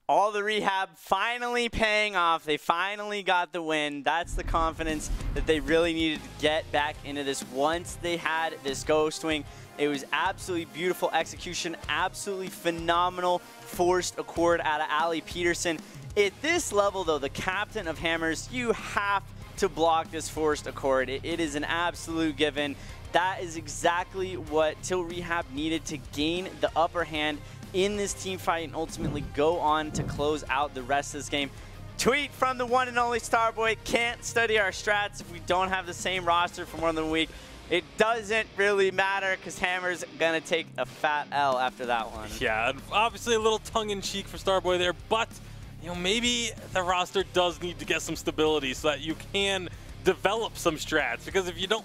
All the rehab finally paying off. They finally got the win. That's the confidence that they really needed to get back into this once they had this Ghostwing. It was absolutely beautiful execution, absolutely phenomenal forced accord out of Ali Peterson. At this level, though, the captain of Hammers, you have to block this forced accord. It is an absolute given. That is exactly what Tilt Rehab needed to gain the upper hand in this team fight and ultimately go on to close out the rest of this game. Tweet from the one and only Starboy: can't study our strats if we don't have the same roster for more than a week. It doesn't really matter because Hammer's gonna take a fat L after that one.
Yeah, obviously a little tongue-in-cheek for Starboy there, but you know, maybe the roster does need to get some stability so that you can develop some strats, because if you don't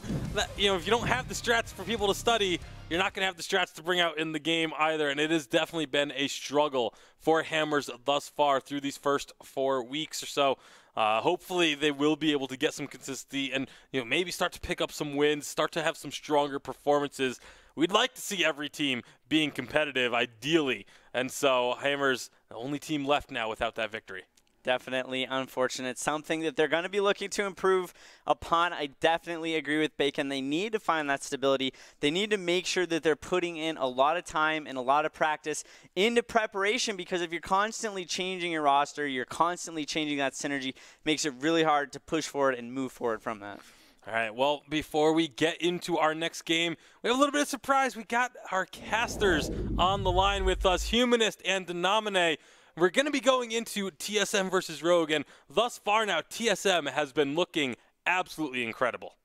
have the strats for people to study, you're not going to have the strats to bring out in the game either, and it has definitely been a struggle for Hammers thus far through these first 4 weeks or so. Hopefully they will be able to get some consistency and maybe start to pick up some wins, start to have some stronger performances. We'd like to see every team being competitive, ideally, and so Hammers, the only team left now without that victory.
Definitely unfortunate. Something that they're going to be looking to improve upon. I definitely agree with Bacon. They need to find that stability. They need to make sure that they're putting in a lot of time and a lot of practice into preparation, because if you're constantly changing your roster, you're constantly changing that synergy, it makes it really hard to push forward and move forward from that.
All right, well, before we get into our next game, we have a little bit of surprise. We got our casters on the line with us, Humanist and Denomine. We're going to be going into TSM versus Rogue, and thus far now, TSM has been looking absolutely incredible.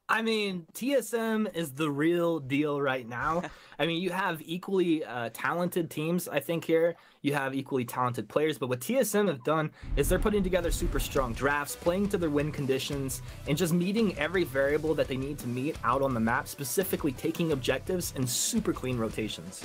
I mean, TSM is the real deal right now. I mean, you have equally talented teams, I think, here. You have equally talented players, but what TSM have done is they're putting together super strong drafts, playing to their win conditions, and just meeting every variable that they need to meet out on the map, specifically taking objectives and super clean rotations.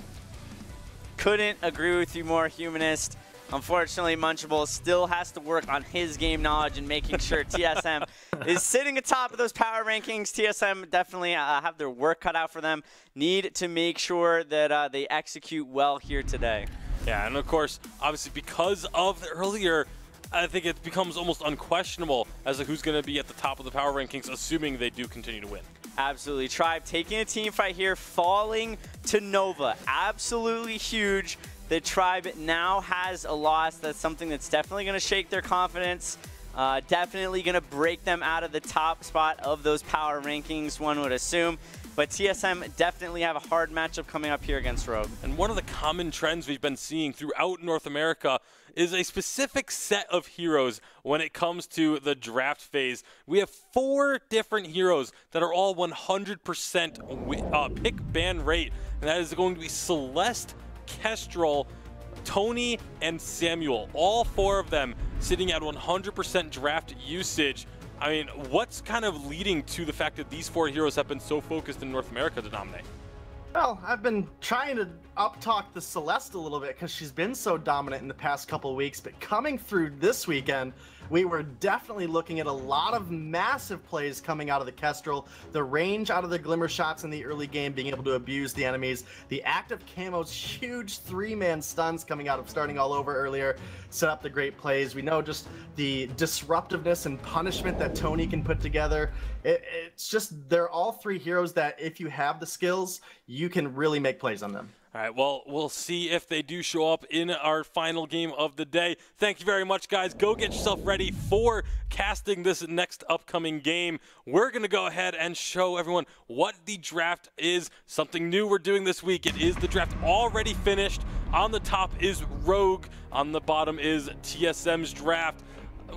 Couldn't agree with you more, Humanist. Unfortunately, Munchable still has to work on his game knowledge and making sure TSM is sitting atop of those power rankings. TSM definitely have their work cut out for them. Need to make sure that they execute well here today.
Yeah, and of course, obviously, because of the earlier, I think it becomes almost unquestionable as to who's going to be at the top of the power rankings, assuming they do continue to win.
Absolutely. Tribe taking a team fight here, falling to Nova. Absolutely huge. The Tribe now has a loss. That's something that's definitely going to shake their confidence. Definitely going to break them out of the top spot of those power rankings, one would assume. But TSM definitely have a hard matchup coming up here against Rogue.
And one of the common trends we've been seeing throughout North America is a specific set of heroes when it comes to the draft phase. We have 4 different heroes that are all 100% pick ban rate, and that is going to be Celeste, Kestrel, Tony, and Samuel. All 4 of them sitting at 100% draft usage. I mean, what's kind of leading to the fact that these 4 heroes have been so focused in North America to dominate?
Well, I've been trying to up-talk the Celeste a little bit because she's been so dominant in the past couple weeks, but coming through this weekend, we were definitely looking at a lot of massive plays coming out of the Kestrel, the range out of the Glimmer shots in the early game, being able to abuse the enemies, the active camos, huge 3-man stuns coming out of starting all over earlier, set up the great plays. We know just the disruptiveness and punishment that Tony can put together. It's just, they're all 3 heroes that if you have the skills, you can really make plays on them.
All right, well, we'll see if they do show up in our final game of the day. Thank you very much, guys. Go get yourself ready for casting this next upcoming game. We're going to go ahead and show everyone what the draft is. Something new we're doing this week. It is the draft already finished. On the top is Rogue. On the bottom is TSM's draft.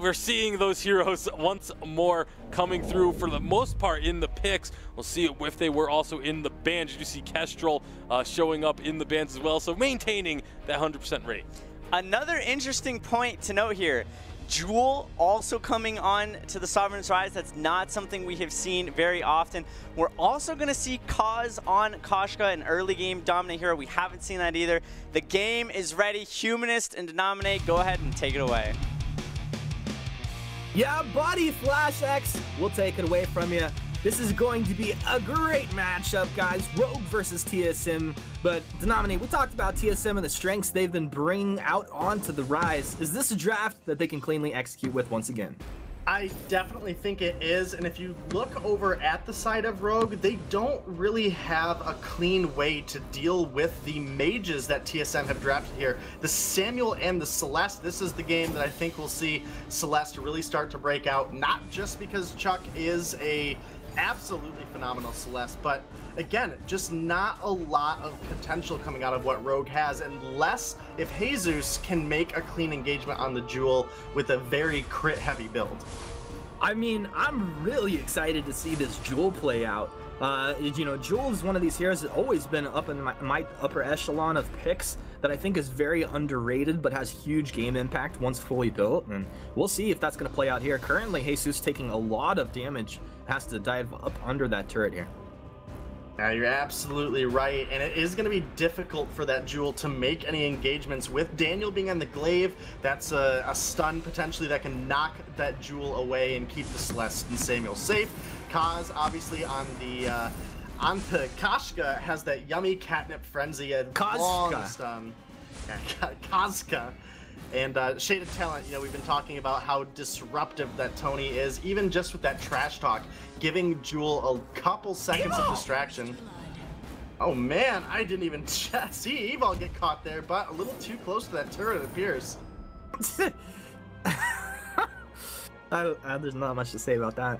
We're seeing those heroes once more coming through for the most part in the picks. We'll see if they were also in the bans. You do see Kestrel showing up in the bans as well, so maintaining that 100% rate.
Another interesting point to note here, Jewel also coming on to the Sovereign's Rise. That's not something we have seen very often. We're also going to see Kaz on Koshka, an early game dominant hero. We haven't seen that either. The game is ready. Humanist and Denominate, go ahead and take it away.
Yeah, buddy, Flash X, we'll take it away from you. This is going to be a great matchup, guys. Rogue versus TSM. But Denominate, we talked about TSM and the strengths they've been bringing out onto the Rise. Is this a draft that they can cleanly execute with once again?
I definitely think it is, and if you look over at the side of Rogue, they don't really have a clean way to deal with the mages that TSM have drafted here. The Samuel and the Celeste, this is the game that I think we'll see Celeste really start to break out, not just because Chuck is a absolutely phenomenal Celeste, but again, just not a lot of potential coming out of what Rogue has, unless if Jesus can make a clean engagement on the Jewel with a very crit heavy build.
I mean, I'm really excited to see this Jewel play out. You know, Jewel is one of these heroes that's always been up in my upper echelon of picks that I think is very underrated but has huge game impact once fully built, and we'll see if that's going to play out here. Currently, Jesus taking a lot of damage, has to dive up under that turret here.
Yeah, you're absolutely right, and it is going to be difficult for that Jewel to make any engagements with Daniel being on the glaive. That's a stun potentially that can knock that Jewel away and keep the Celeste and Samuel safe. Kaz obviously on the Koshka has that yummy catnip frenzy, a long stun. Yeah, Koshka. And Shaded Talent, you know, we've been talking about how disruptive that Tony is, even just with that trash talk, giving Jewel a couple seconds of distraction. Oh man, I didn't even see Evil get caught there, but a little too close to that turret, it appears.
There's not much to say about that.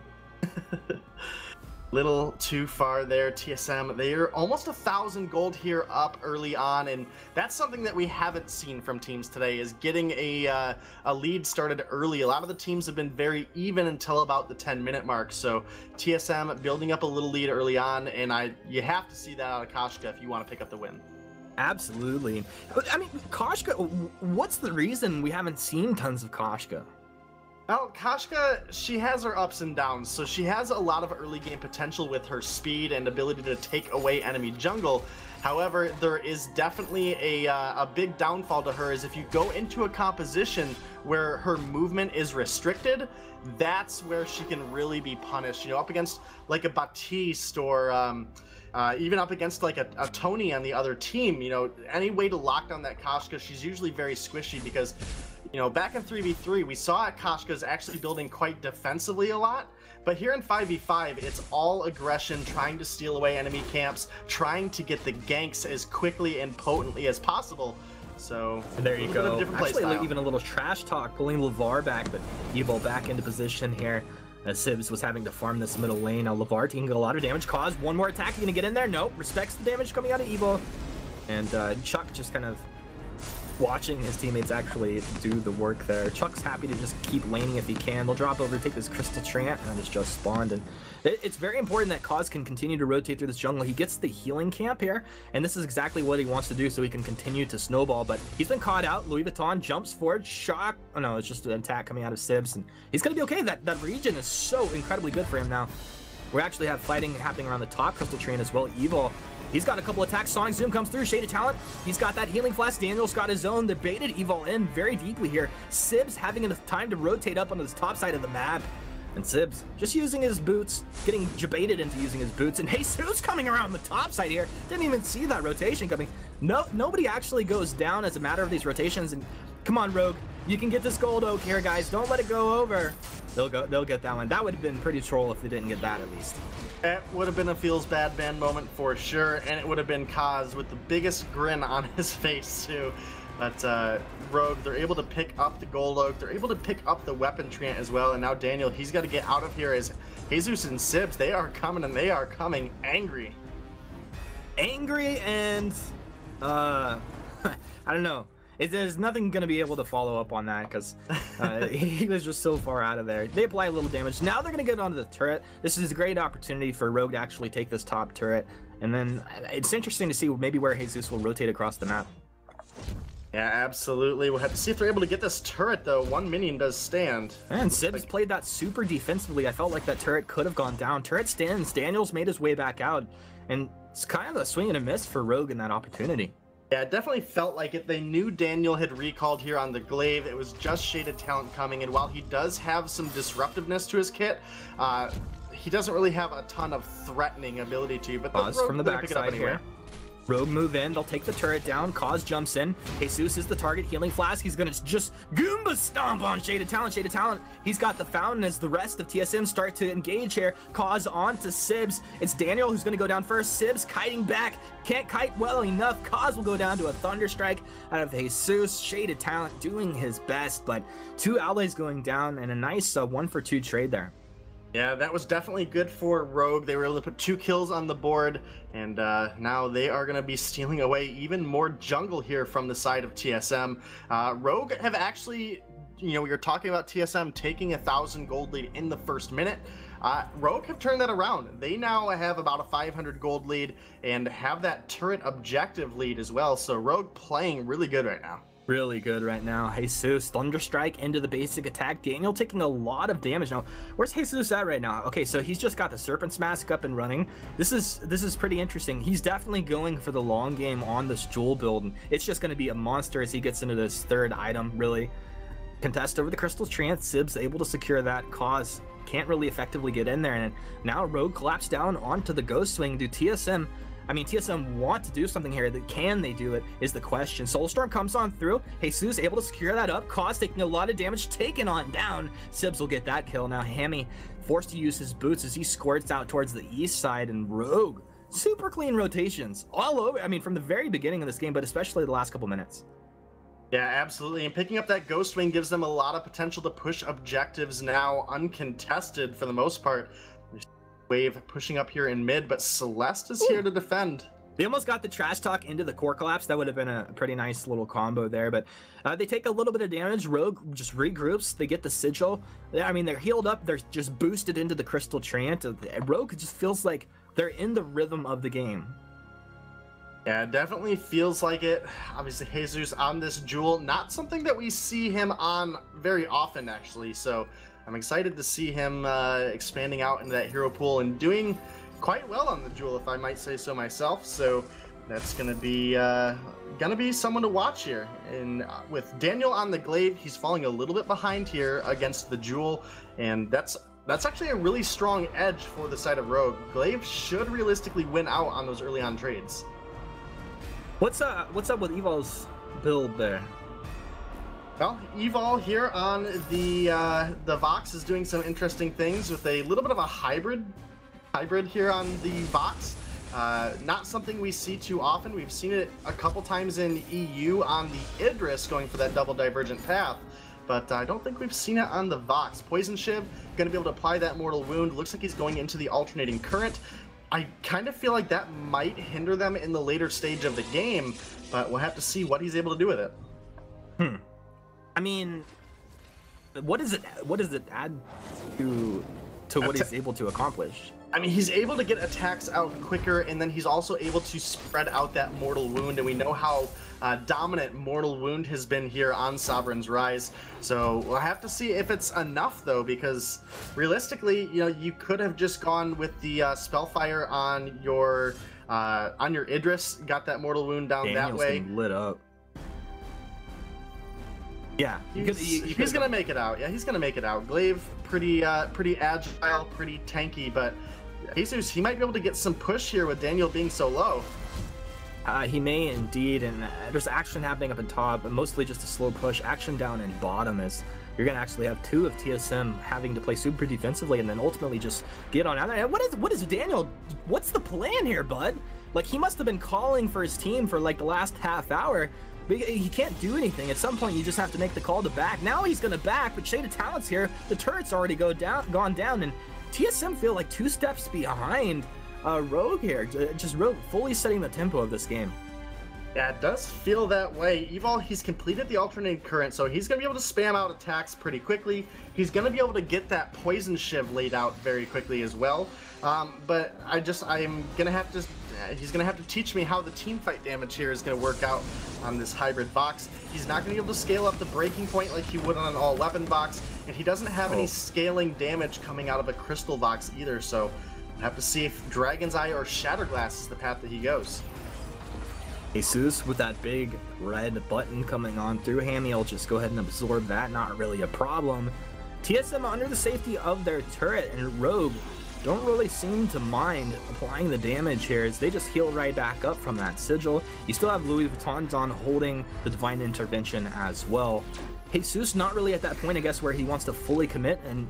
Little too far there, TSM. They're almost 1,000 gold here up early on, and that's something that we haven't seen from teams today, is getting a lead started early. A lot of the teams have been very even until about the 10-minute mark, so TSM building up a little lead early on, and you have to see that out of Koshka if you want to pick up the win.
Absolutely. I mean, Koshka, what's the reason we haven't seen tons of Koshka?
Well, Koshka, she has her ups and downs, so she has a lot of early game potential with her speed and ability to take away enemy jungle. However, there is definitely a big downfall to her, is if you go into a composition where her movement is restricted, that's where she can really be punished. You know, up against like a Baptiste or even up against like a Tony on the other team, you know, any way to lock down that Koshka, she's usually very squishy because, you know, back in 3v3, we saw Koshka's actually building quite defensively a lot, but here in 5v5, it's all aggression, trying to steal away enemy camps, trying to get the ganks as quickly and potently as possible. So
there you go. Actually, like, even a little trash talk, pulling LeVar back, but Evo back into position here. As Sibs was having to farm this middle lane. Now LeVar taking a lot of damage. Cause one more attack. You gonna get in there? Nope. Respects the damage coming out of Evo. And Chuck just kind of watching his teammates actually do the work there. Chuck's happy to just keep laning if he can. They'll drop over, take this Crystal Treant, and it's just spawned. And it's very important that Cause can continue to rotate through this jungle. He gets the healing camp here, and this is exactly what he wants to do so he can continue to snowball. But he's been caught out. Louis Vuitton jumps forward, shock. Oh no, it's just an attack coming out of Sibs, and he's gonna be okay. That region is so incredibly good for him now. We actually have fighting happening around the top Crystal Treant as well. Evil. He's got a couple attacks. Sonic Zoom comes through. Shade of Talent. He's got that healing flash. Daniel's got his own. They baited Evil in very deeply here. Sibs having enough time to rotate up onto this top side of the map. And Sibs just using his boots, getting jebaited into using his boots. And Jesus coming around the top side here. Didn't even see that rotation coming. No, nobody actually goes down as a matter of these rotations. And come on, Rogue. You can get this gold oak here, guys. Don't let it go over. They'll get that one. That would have been pretty troll if they didn't get that at least.
It would have been a feels bad man moment for sure, and it would have been Kaz with the biggest grin on his face too. But Rogue, they're able to pick up the gold oak, they're able to pick up the weapon treant as well, and now Daniel, he's got to get out of here as Jesus and Sibs, they are coming, and they are coming angry.
Angry and I don't know. There's nothing going to be able to follow up on that because he was just so far out of there. They apply a little damage. Now they're going to get onto the turret. This is a great opportunity for Rogue to actually take this top turret. And then it's interesting to see maybe where Jesus will rotate across the map.
Yeah, absolutely. We'll have to see if they're able to get this turret, though. One minion does stand.
And Sibs played that super defensively. I felt like that turret could have gone down. Turret stands. Daniels made his way back out. And it's kind of a swing and a miss for Rogue in that opportunity.
Yeah, it definitely felt like it. They knew Daniel had recalled here on the glaive. It was just Shaded Talent coming, and while he does have some disruptiveness to his kit, he doesn't really have a ton of threatening ability to. But
Cause from the backside here. Rogue move in, they'll take the turret down, Cause jumps in, Jesus is the target, healing flask, he's gonna just Goomba stomp on Shaded Talent, Shaded Talent, he's got the fountain as the rest of TSM start to engage here, Cause on to Sibs, it's Daniel who's gonna go down first, Sibs kiting back, can't kite well enough, Cause will go down to a Thunder Strike out of Jesus, Shaded Talent doing his best, but two allies going down and a nice 1-for-2 trade there.
Yeah, that was definitely good for Rogue. They were able to put 2 kills on the board, and now they are going to be stealing away even more jungle here from the side of TSM. Rogue have actually, you know, we were talking about TSM taking 1,000 gold lead in the first minute. Rogue have turned that around. They now have about a 500 gold lead and have that turret objective lead as well. So Rogue playing really good right now.
Really good right now. Jesus, Thunderstrike into the basic attack. Daniel taking a lot of damage. Now, where's Jesus at right now? Okay, so he's just got the Serpent's Mask up and running. This is pretty interesting. He's definitely going for the long game on this Jewel build. And it's just going to be a monster as he gets into this third item, really. Contest over the Crystal Treant. Sibs able to secure that. Cause can't really effectively get in there. And now Rogue collapsed down onto the Ghost Swing. Do TSM... I mean, TSM want to do something here. Can they do it is the question. Soulstorm comes on through. Jesus able to secure that up. Cause taking a lot of damage, taken on down. Sibs will get that kill. Now Hammy forced to use his boots as he squirts out towards the east side, and Rogue. Super clean rotations all over. I mean, from the very beginning of this game, but especially the last couple minutes.
Yeah, absolutely. And picking up that Ghost Wing gives them a lot of potential to push objectives now uncontested for the most part. Wave pushing up here in mid, but Celeste is here to defend.
They almost got the trash talk into the core collapse. That would have been a pretty nice little combo there, but they take a little bit of damage. Rogue just regroups. They get the sigil. I mean, they're healed up. They're just boosted into the crystal treant. Rogue just feels like they're in the rhythm of the game.
Yeah, it definitely feels like it. Obviously, Jesus on this Jewel, not something that we see him on very often, actually. So I'm excited to see him expanding out into that hero pool and doing quite well on the Jewel, if I might say so myself. So that's gonna be someone to watch here. And with Daniel on the Glaive, he's falling a little bit behind here against the Jewel, and that's actually a really strong edge for the side of Rogue. Glaive should realistically win out on those early on trades.
What's up with Evol's build there?
Well, Evol here on the Vox is doing some interesting things with a little bit of a hybrid here on the Vox. Not something we see too often. We've seen it a couple times in EU on the Idris going for that double divergent path, but I don't think we've seen it on the Vox. Poison Shiv, going to be able to apply that mortal wound. Looks like he's going into the alternating current. I kind of feel like that might hinder them in the later stage of the game, but we'll have to see what he's able to do with it.
I mean, what does it add to what he's able to accomplish?
I mean, he's able to get attacks out quicker, and then he's also able to spread out that Mortal Wound, and we know how dominant Mortal Wound has been here on Sovereign's Rise. So we'll have to see if it's enough, though, because realistically, you know, you could have just gone with the Spellfire on your Idris, got that Mortal Wound down
Daniel's
that way.
Getting lit up. Yeah,
he's gonna make it out. Yeah, he's gonna make it out. Glaive, pretty agile, pretty tanky, but Jesus, he might be able to get some push here with Daniel being so low.
He may indeed, and there's action happening up in top, but mostly just a slow push. Action down in bottom is you're gonna actually have two of TSM having to play super defensively, and then ultimately just get on out there. What is Daniel? What's the plan here, bud? Like, he must have been calling for his team for like the last half hour. But he can't do anything. At some point, you just have to make the call to back. Now he's going to back, but Shade of Talent's here. The turret's already gone down, and TSM feel like 2 steps behind Rogue here. Just Rogue fully setting the tempo of this game.
Yeah, it does feel that way. Evol, he's completed the alternating current, so he's going to be able to spam out attacks pretty quickly. He's going to be able to get that Poison Shiv laid out very quickly as well. But I'm going to have to... he's going to have to teach me how the team fight damage here is going to work out on this hybrid Vox. He's not going to be able to scale up the breaking point like he would on an all-weapon Vox, and he doesn't have any scaling damage coming out of a Crystal Vox either, so we'll have to see if Dragon's Eye or Shatterglass is the path that he goes.
Jesus with that big red button coming on through Hammy will just go ahead and absorb that. Not really a problem. TSM under the safety of their turret, and Rogue don't really seem to mind applying the damage here as they just heal right back up from that sigil. You still have Louis Vuitton's on holding the Divine Intervention as well. Jesus not really at that point, I guess, where he wants to fully commit, and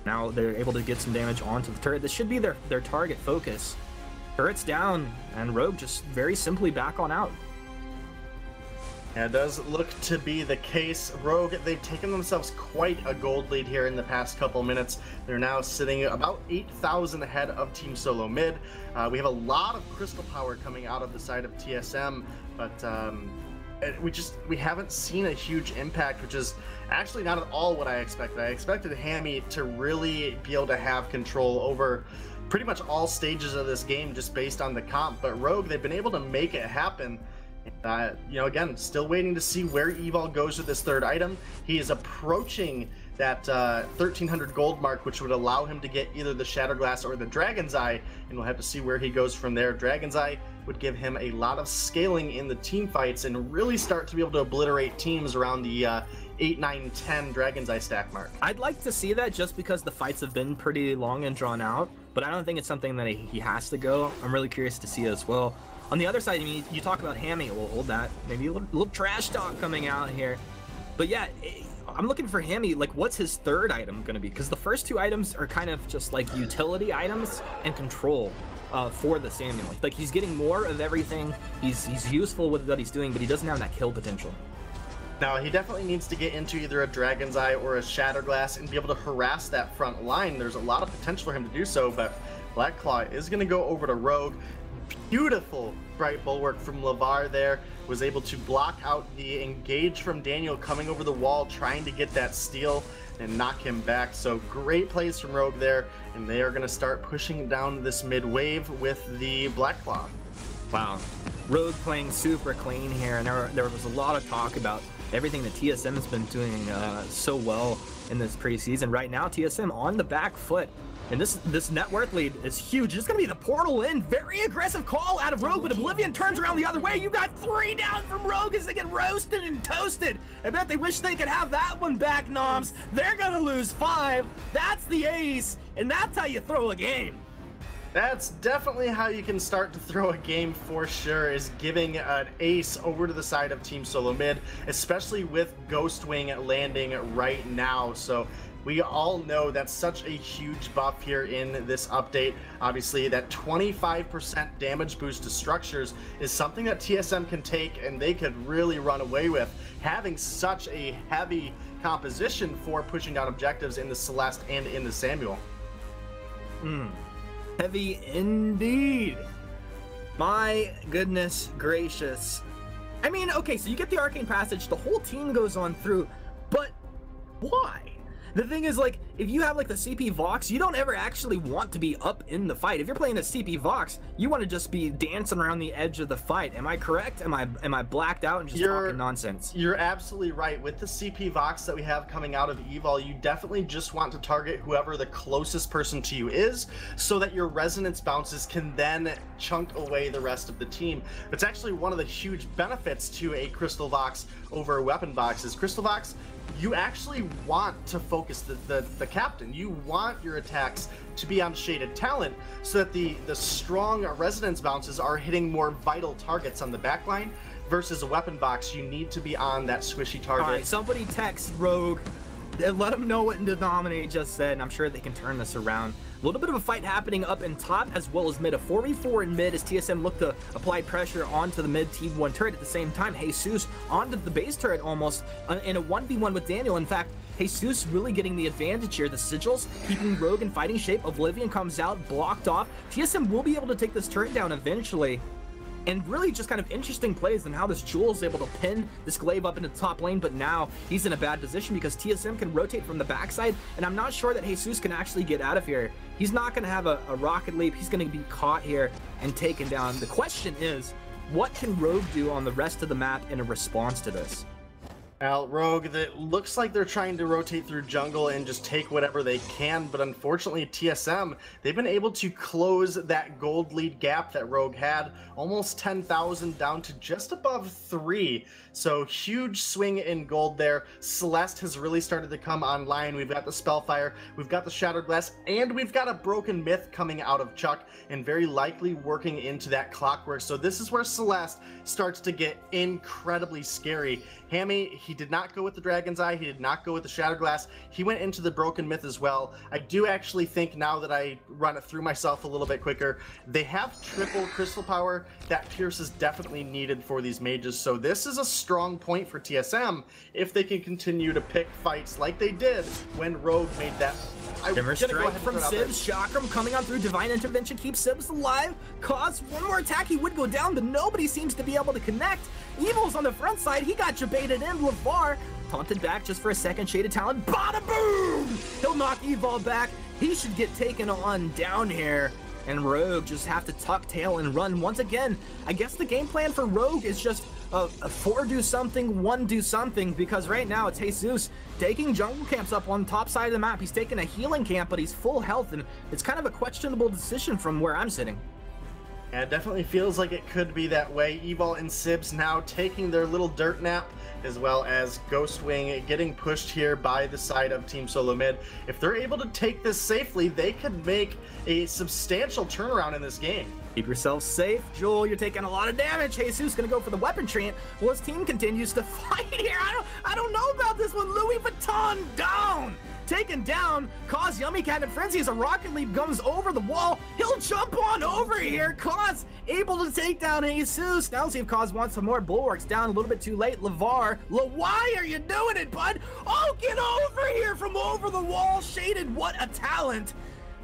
now they're able to get some damage onto the turret. This should be their target focus. Turret's down, and Rogue just very simply back on out.
Yeah, it does look to be the case. Rogue, they've taken themselves quite a gold lead here in the past couple minutes. They're now sitting about 8,000 ahead of Team Solo Mid. We have a lot of crystal power coming out of the side of TSM, but we haven't seen a huge impact, which is actually not at all what I expected. I expected Hammy to really be able to have control over pretty much all stages of this game just based on the comp, but Rogue, they've been able to make it happen. You know, again, still waiting to see where Evol goes with this third item. He is approaching that 1,300 gold mark, which would allow him to get either the Shatterglass or the Dragon's Eye, and we'll have to see where he goes from there. Dragon's Eye would give him a lot of scaling in the team fights and really start to be able to obliterate teams around the 8, 9, 10 Dragon's Eye stack mark.
I'd like to see that just because the fights have been pretty long and drawn out, but I don't think it's something that he has to go. I'm really curious to see as well. On the other side, I mean, you talk about Hammy, we'll hold that. Maybe a little trash talk coming out here. But yeah, I'm looking for Hammy, like, what's his third item going to be? Because the first 2 items are kind of just like utility items and control for the Samuel. Like, he's getting more of everything. He's useful with what he's doing, but he doesn't have that kill potential.
Now, he definitely needs to get into either a Dragon's Eye or a Shatterglass and be able to harass that front line. There's a lot of potential for him to do so, but Black Claw is going to go over to Rogue. Beautiful Bright Bulwark from LeVar there. Was able to block out the engage from Daniel coming over the wall, trying to get that steal and knock him back. So great plays from Rogue there, and they are going to start pushing down this mid wave with the Black Claw.
Wow. Rogue playing super clean here, and there was a lot of talk about everything that TSM has been doing so well in this preseason. Right now, TSM on the back foot, and this net worth lead is huge. It's going to be the portal in. Very aggressive call out of Rogue, but Oblivion turns around the other way. You got 3 down from Rogue as they get roasted and toasted. I bet they wish they could have that one back, Noms. They're going to lose 5. That's the ace, and that's how you throw a game.
That's definitely how you can start to throw a game for sure, is giving an ace over to the side of Team Solo Mid, especially with Ghostwing landing right now. So we all know that's such a huge buff here in this update. Obviously, that 25% damage boost to structures is something that TSM can take and they could really run away with, having such a heavy composition for pushing down objectives in the Celeste and in the Samuel.
Heavy indeed. My goodness gracious. I mean, okay, so you get the Arcane Passage, the whole team goes on through, but why? The thing is, like, if you have like the CP Vox, you don't ever actually want to be up in the fight. If you're playing a CP Vox, you want to just be dancing around the edge of the fight. Am I correct? Am I blacked out and just talking nonsense?
You're absolutely right. With the CP Vox that we have coming out of Evol, you definitely just want to target whoever the closest person to you is, so that your resonance bounces can then chunk away the rest of the team. It's actually one of the huge benefits to a Crystal Vox over a Weapon Vox is Crystal Vox, you actually want to focus the captain. You want your attacks to be on shaded talent so that the strong resonance bounces are hitting more vital targets on the backline, versus a Weapon Box, you need to be on that squishy target.
All right, somebody text Rogue and let them know what Denominate just said, and I'm sure they can turn this around. A little bit of a fight happening up in top as well as mid. A 4v4 in mid as TSM look to apply pressure onto the mid T1 turret. At the same time, Jesus onto the base turret almost in a 1v1 with Daniel. In fact, Jesus really getting the advantage here. The sigils keeping Rogue in fighting shape. Oblivion comes out, blocked off. TSM will be able to take this turret down eventually. And really just kind of interesting plays on how this Jewel is able to pin this Glaive up into the top lane, but now he's in a bad position because TSM can rotate from the backside, and I'm not sure that Jesus can actually get out of here. He's not going to have a rocket leap. He's going to be caught here and taken down. The question is, what can Rogue do on the rest of the map in a response to this?
Now, Rogue, that looks like they're trying to rotate through jungle and just take whatever they can, but unfortunately TSM, they've been able to close that gold lead gap that Rogue had, almost 10,000 down to just above 3. So huge swing in gold there. Celeste has really started to come online. We've got the Spellfire, we've got the Shattered Glass, and we've got a Broken Myth coming out of Chuck, and very likely working into that Clockwork. So this is where Celeste starts to get incredibly scary. Hammy, he did not go with the Dragon's Eye, he did not go with the Shattered Glass, he went into the Broken Myth as well. I do actually think, now that I run it through myself a little bit quicker, they have triple Crystal Power. That Pierce is definitely needed for these mages, so this is a strong point for TSM if they can continue to pick fights like they did when Rogue made that.
Shimmer Strike from Sibs. Chakram coming on through. Divine Intervention keeps Sibs alive. Cause one more attack, he would go down, but nobody seems to be able to connect. Evil's on the front side. He got jebaited in. LeVar taunted back just for a second. Shaded Talent. Bada boom! He'll knock Evil back. He should get taken on down here. And Rogue just have to tuck tail and run once again. I guess the game plan for Rogue is just a 4 do something, 1 do something, because right now it's Jesus taking jungle camps up on the top side of the map. He's taking a healing camp, but he's full health, and it's kind of a questionable decision from where I'm sitting.
Yeah, it definitely feels like it could be that way. Evil and Sibs now taking their little dirt nap, as well as Ghostwing getting pushed here by the side of Team Solo Mid. If they're able to take this safely, they could make a substantial turnaround in this game.
Keep yourself safe, Joel. You're taking a lot of damage. Jesus gonna go for the weapon treant. Well, his team continues to fight here. I don't know about this one. Louis Vuitton down. taken down. Cause Yummy Cat and Frenzy as a Rocket Leap comes over the wall. He'll jump on over here. Cause able to take down Jesus. Now let's see if Cause wants some more bulwarks. Down a little bit too late. LeVar, why are you doing it, bud? Oh, get over here from over the wall. Shaded, what a talent.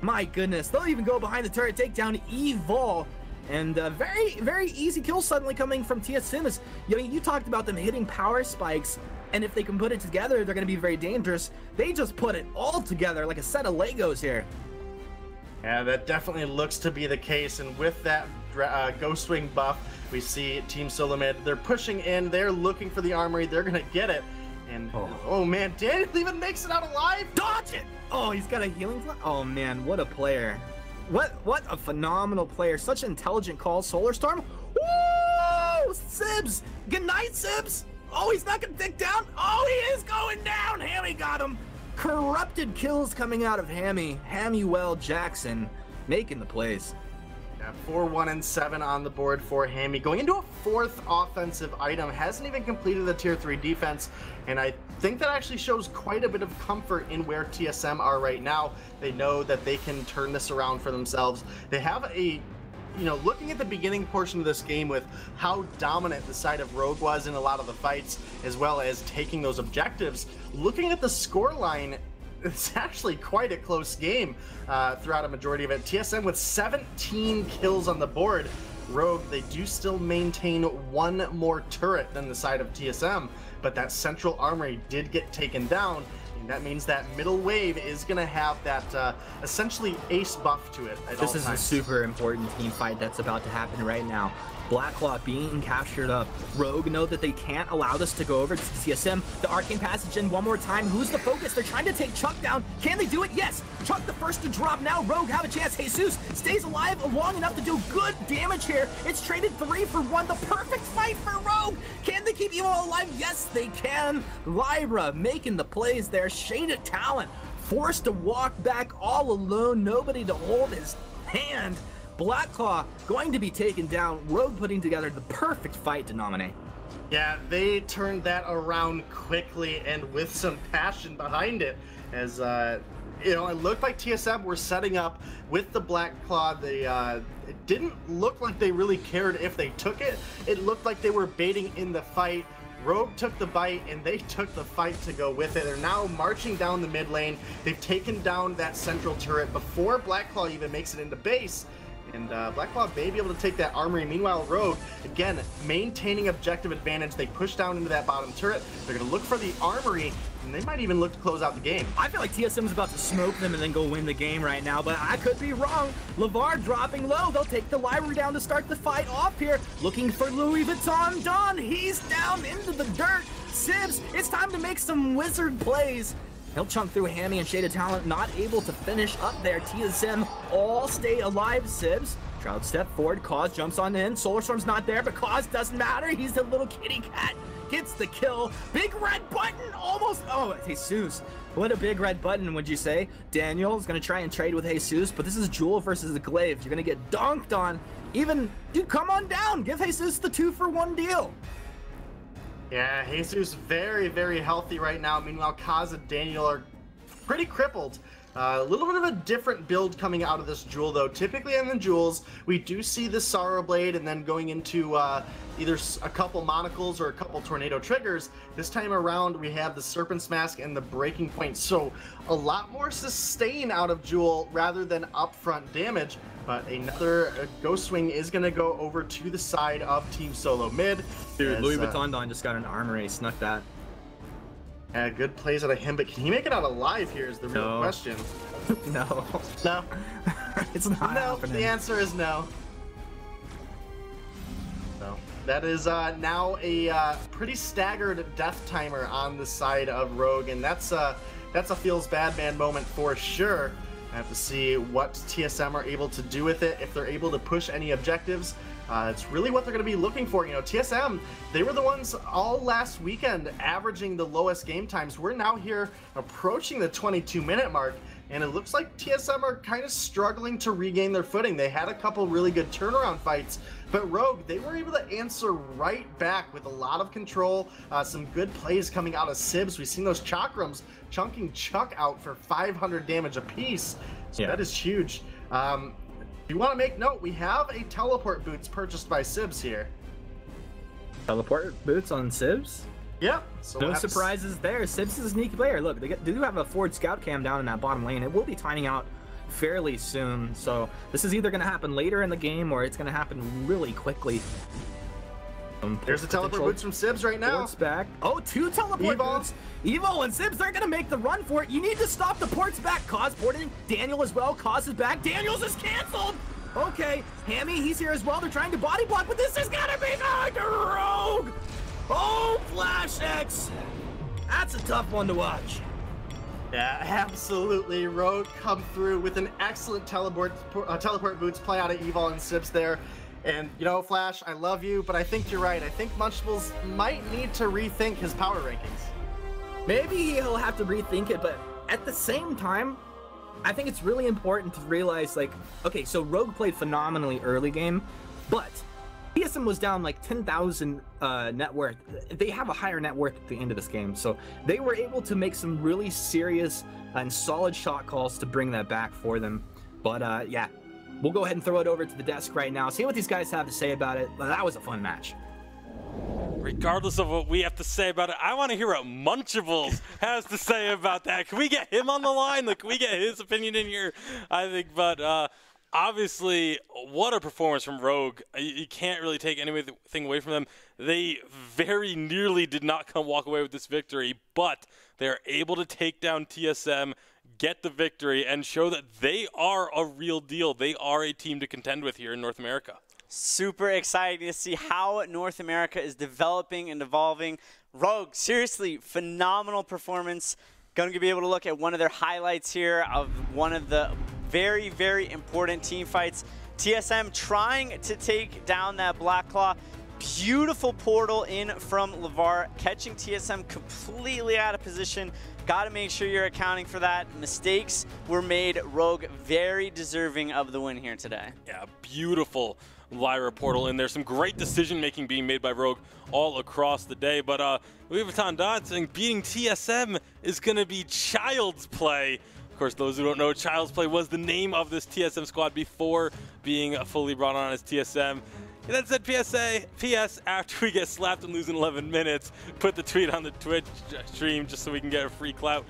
My goodness, they'll even go behind the turret, take down Evil. And very, very easy kill suddenly coming from TSM. You talked about them hitting power spikes, and if they can put it together, they're going to be very dangerous. They just put it all together like a set of Legos here.
Yeah, that definitely looks to be the case, and with that Ghost Wing buff, we see Team Solo Mid. They're pushing in, they're looking for the armory, they're going to get it. And, oh man, Daniel even makes it out alive!
Dodge it! Oh, he's got a healing flash? Oh man, what a player. What a phenomenal player. Such an intelligent call. Solar Storm. Woo! Sibs! Good night, Sibs! Oh, he's not gonna dig down. Oh, he is going down! Hammy got him! Corrupted kills coming out of Hammy. Hammywell Jackson making the plays.
Yeah, 4-1 and 7 on the board for Hammy. Going into a fourth offensive item. Hasn't even completed the tier 3 defense. And I think that actually shows quite a bit of comfort in where TSM are right now. They know that they can turn this around for themselves. They have a, looking at the beginning portion of this game with how dominant the side of Rogue was in a lot of the fights, as well as taking those objectives, looking at the score line, it's actually quite a close game throughout a majority of it. TSM with 17 kills on the board. Rogue, they do still maintain one more turret than the side of TSM, but that central armory did get taken down, and that means that middle wave is going to have that essentially ace buff to it at all times.
This is a super important team fight that's about to happen right now. Blacklaw being captured up. Rogue know that they can't allow this to go over to TSM. The Arcane Passage in one more time. Who's the focus? They're trying to take Chuck down. Can they do it? Yes. Chuck the first to drop. Now Rogue have a chance. Jesus stays alive long enough to do good damage here. It's traded 3 for 1. The perfect fight for Rogue. Can they keep Evil alive? Yes, they can. Lyra making the plays there. Shaded talent. Forced to walk back all alone. Nobody to hold his hand. Blacklaw going to be taken down. Rogue putting together the perfect fight to nominate.
Yeah, they turned that around quickly and with some passion behind it. As it looked like TSM were setting up with the Blacklaw. It didn't look like they really cared if they took it. It looked like they were baiting in the fight. Rogue took the bite, and they took the fight to go with it. They're now marching down the mid lane. They've taken down that central turret before Blacklaw even makes it into base. And Blacklaw may be able to take that armory. Meanwhile, Rogue, again, maintaining objective advantage. They push down into that bottom turret. They're going to look for the armory, and they might even look to close out the game.
I feel like TSM's about to smoke them and then go win the game right now, but I could be wrong. LeVar dropping low. They'll take the Lyra down to start the fight off here. Looking for Louis Vuitton Don. He's down into the dirt. Sibs, it's time to make some wizard plays. He'll chunk through Hammy and Shaded Talent, not able to finish up there. TSM all stay alive, Sibs. Shroud step forward, Cause jumps on in. Solar Storm's not there, but Cause doesn't matter. He's the little kitty cat. Gets the kill. Big red button, almost. Oh, Jesus. What a big red button, would you say? Daniel is going to try and trade with Jesus, but this is Jewel versus the Glaive. You're going to get dunked on. Dude, come on down. Give Jesus the 2-for-1 deal.
Yeah, Jesus very, very healthy right now. Meanwhile, Kaz and Daniel are pretty crippled. A little bit of a different build coming out of this Jewel, though. Typically in the Jewels, we do see the Sorrow Blade and then going into either a couple Monocles or a couple Tornado Triggers. This time around, we have the Serpent's Mask and the Breaking Point. So a lot more sustain out of Jewel rather than upfront damage. But another Ghost Wing is going to go over to the side of Team Solo Mid.
Dude, Louis Vuitton Don just got an armory. Snuck that.
Yeah, good plays out of him, but can he make it out alive here is the real question.
No.
No?
It's not happening.
The answer is no. So, that is now a pretty staggered death timer on the side of Rogue, and that's a feels bad man moment for sure. I have to see what TSM are able to do with it, if they're able to push any objectives. It's really what they're going to be looking for. You know, TSM, they were the ones all last weekend averaging the lowest game times. We're now here approaching the 22-minute mark. and it looks like TSM are kind of struggling to regain their footing. They had a couple really good turnaround fights, but Rogue, they were able to answer right back with a lot of control, some good plays coming out of Sibs. We've seen those chakrams chunking Chuck out for 500 damage apiece, so that is huge. You want to make note, we have a teleport boots purchased by Sibs here.
Teleport boots on Sibs?
Yep. So
no surprises there. Sibs is a sneaky player. Look, they do have a forward scout cam down in that bottom lane. It will be tining out fairly soon. So this is either going to happen later in the game or it's going to happen really quickly.
There's the teleport boots from Sibs right now.
Ports back. Oh, 2 teleport boots. Evo and Sibs, they're going to make the run for it. You need to stop the ports back. Cause porting. Daniel as well. Cause is back. Daniel's is canceled. Okay. Hammy, he's here as well. They're trying to body block, but this is going to be going to Rogue. Oh, Flash X! That's a tough one to watch.
Yeah, absolutely. Rogue come through with an excellent teleport boots play out of Evil and Sibs there. And, you know, Flash, I love you, but I think you're right. I think Munchables might need to rethink his power rankings.
Maybe he'll have to rethink it, but at the same time, I think it's really important to realize, like, okay, so Rogue played phenomenally early game, but TSM was down like 10,000 net worth. They have a higher net worth at the end of this game, so they were able to make some really serious and solid shot calls to bring that back for them. But yeah, we'll go ahead and throw it over to the desk right now, see what these guys have to say about it. That was a fun match.
Regardless of what we have to say about it, I want to hear what Munchables has to say about that. Can we get him on the line? Like, can we get his opinion in here? I think, but obviously, what a performance from Rogue. You can't really take anything away from them. They very nearly did not walk away with this victory, but they're able to take down TSM, get the victory, and show that they are a real deal. They are a team to contend with here in North America.
Super exciting to see how North America is developing and evolving. Rogue, seriously, phenomenal performance. Going to be able to look at one of their highlights here of one of the very, very important team fights. TSM trying to take down that Black Claw. Beautiful portal in from LeVar, catching TSM completely out of position. Got to make sure you're accounting for that. Mistakes were made. Rogue very deserving of the win here today.
Yeah, beautiful Lyra portal in there. Some great decision making being made by Rogue all across the day. But Louis Vuitton Dodd saying beating TSM is going to be child's play. Of course, those who don't know, Child's Play was the name of this TSM squad before being fully brought on as TSM. And then said PS, after we get slapped and lose in 11 minutes, put the tweet on the Twitch stream just so we can get a free clout.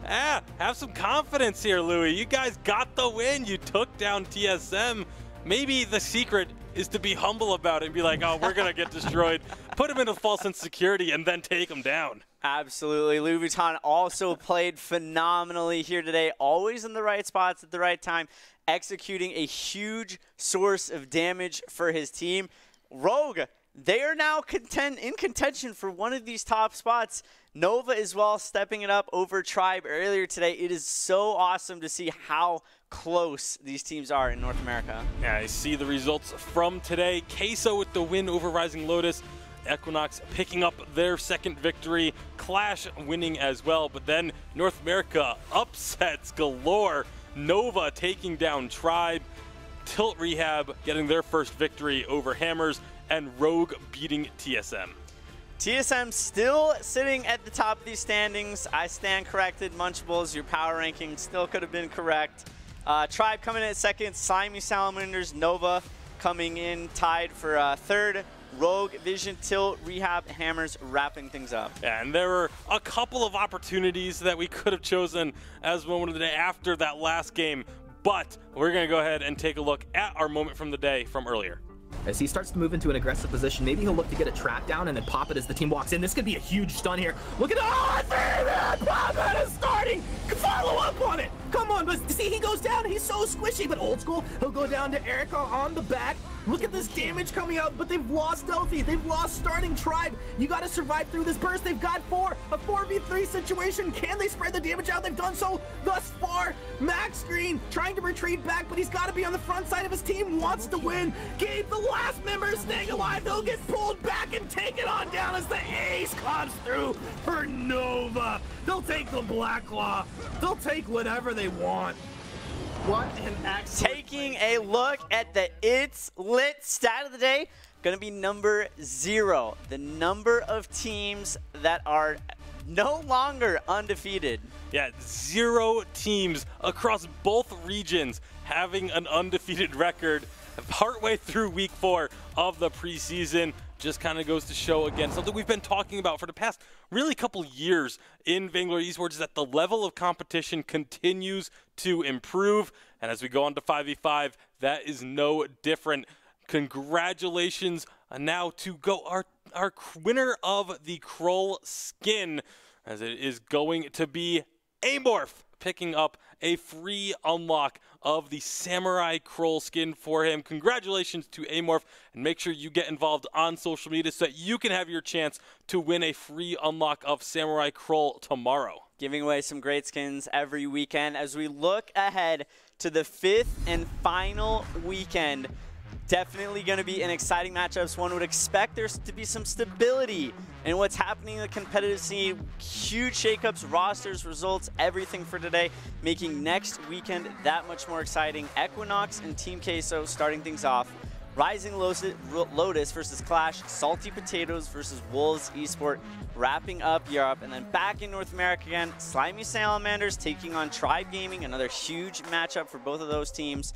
Have some confidence here, Louis. You guys got the win. You took down TSM. Maybe the secret is to be humble about it and be like, oh, we're going to get destroyed. Put him in a false insecurity and then take him down.
Absolutely. Louis Vuitton also played phenomenally here today, always in the right spots at the right time, executing a huge source of damage for his team. Rogue, they are now in contention for one of these top spots. Nova as well stepping it up over Tribe earlier today. It is so awesome to see how close these teams are in North America.
Yeah, I see the results from today. Queso with the win over Rising Lotus. Equinox picking up their second victory. Clash winning as well. But then North America upsets galore. Nova taking down Tribe. Tilt Rehab getting their first victory over Hammers. And Rogue beating TSM.
TSM still sitting at the top of these standings. I stand corrected. Munchables, your power ranking still could have been correct. Tribe coming in at second. Siamese Salamanders, Nova coming in tied for third. Rogue, Vision, Tilt, Rehab, Hammers wrapping things up.
Yeah, and there were a couple of opportunities that we could have chosen as moment of the day after that last game, but we're going to go ahead and take a look at our moment from the day from earlier.
As he starts to move into an aggressive position, maybe he'll look to get a trap down and then pop it as the team walks in. This could be a huge stun here. Look at that! Pop it is starting! Follow up on it! Come on, but see, he goes down. He's so squishy, but old school. He'll go down to Erica on the back. Look at this damage coming out, but they've lost Stealthy. They've lost starting Tribe. You got to survive through this burst. They've got a 4v3 situation. Can they spread the damage out? They've done so thus far. Max Green trying to retreat back, but he's got to be on the front side of his team. Wants to win. Gabe, the last member, staying alive. They'll get pulled back and taken on down as the Ice Claws through for Nova. They'll take the Black Claw. They'll take whatever they want.
What an excellent
Taking a look at the It's Lit stat of the day, going to be number 0. The number of teams that are no longer undefeated.
Yeah, 0 teams across both regions having an undefeated record partway through week 4 of the preseason. Just kind of goes to show, again, something we've been talking about for the past really couple years in Vainglory Esports, is that the level of competition continues to improve. And as we go on to 5v5, that is no different. Congratulations now to go our winner of the Kroll skin, as it is going to be Amorph, picking up a free unlock of the Samurai Kroll skin for him. Congratulations to Amorph, and make sure you get involved on social media so that you can have your chance to win a free unlock of Samurai Kroll tomorrow.
Giving away some great skins every weekend as we look ahead to the 5th and final weekend. Definitely going to be an exciting matchups. One would expect there to be some stability in what's happening in the competitive scene. Huge shakeups, rosters, results, everything for today, making next weekend that much more exciting. Equinox and Team Queso starting things off. Rising Lotus versus Clash, Salty Potatoes versus Wolves Esport, wrapping up Europe, and then back in North America again, Slimy Salamanders taking on Tribe Gaming, another huge matchup for both of those teams.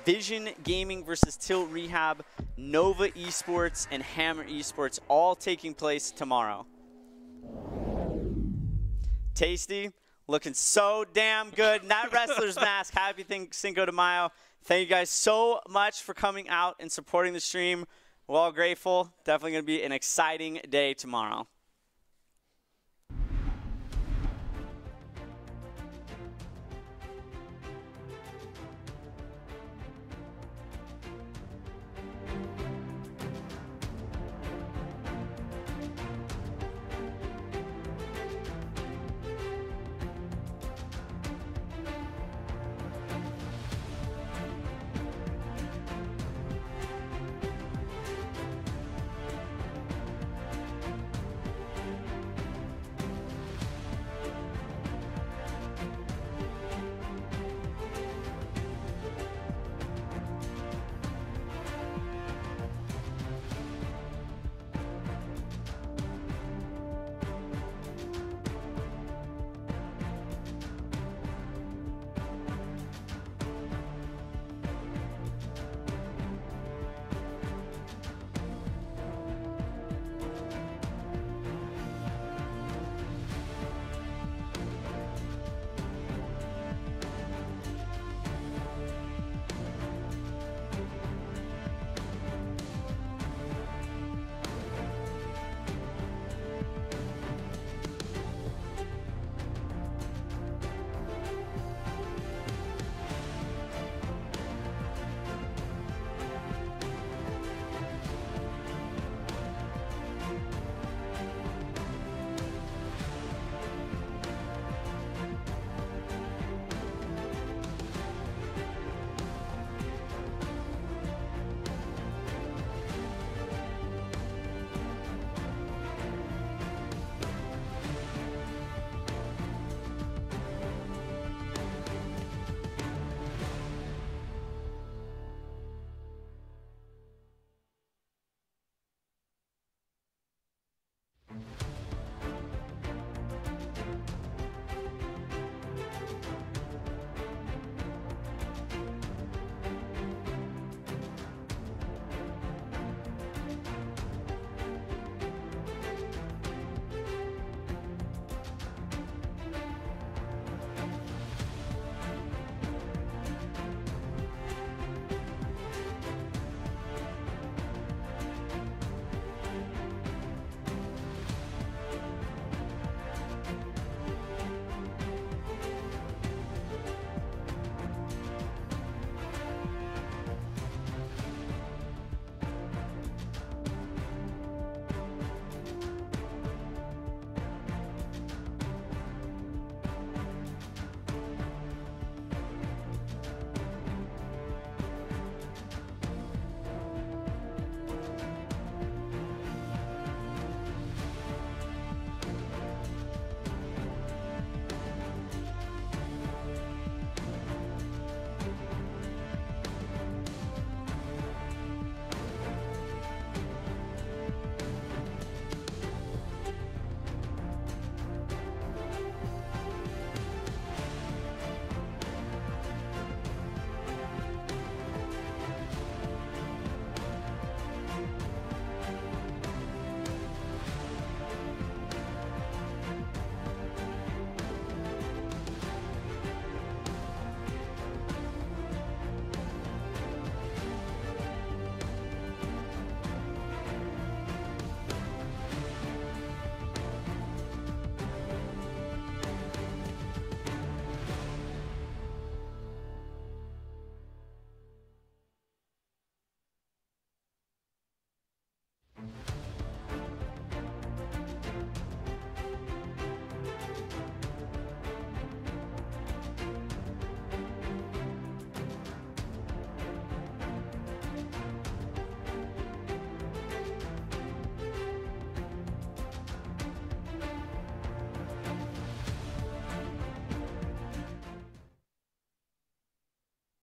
Vision Gaming versus Tilt Rehab, Nova Esports, and Hammer Esports all taking place tomorrow. Tasty, looking so damn good. That wrestler's mask, happy Cinco de Mayo. Thank you guys so much for coming out and supporting the stream. We're all grateful. Definitely going to be an exciting day tomorrow.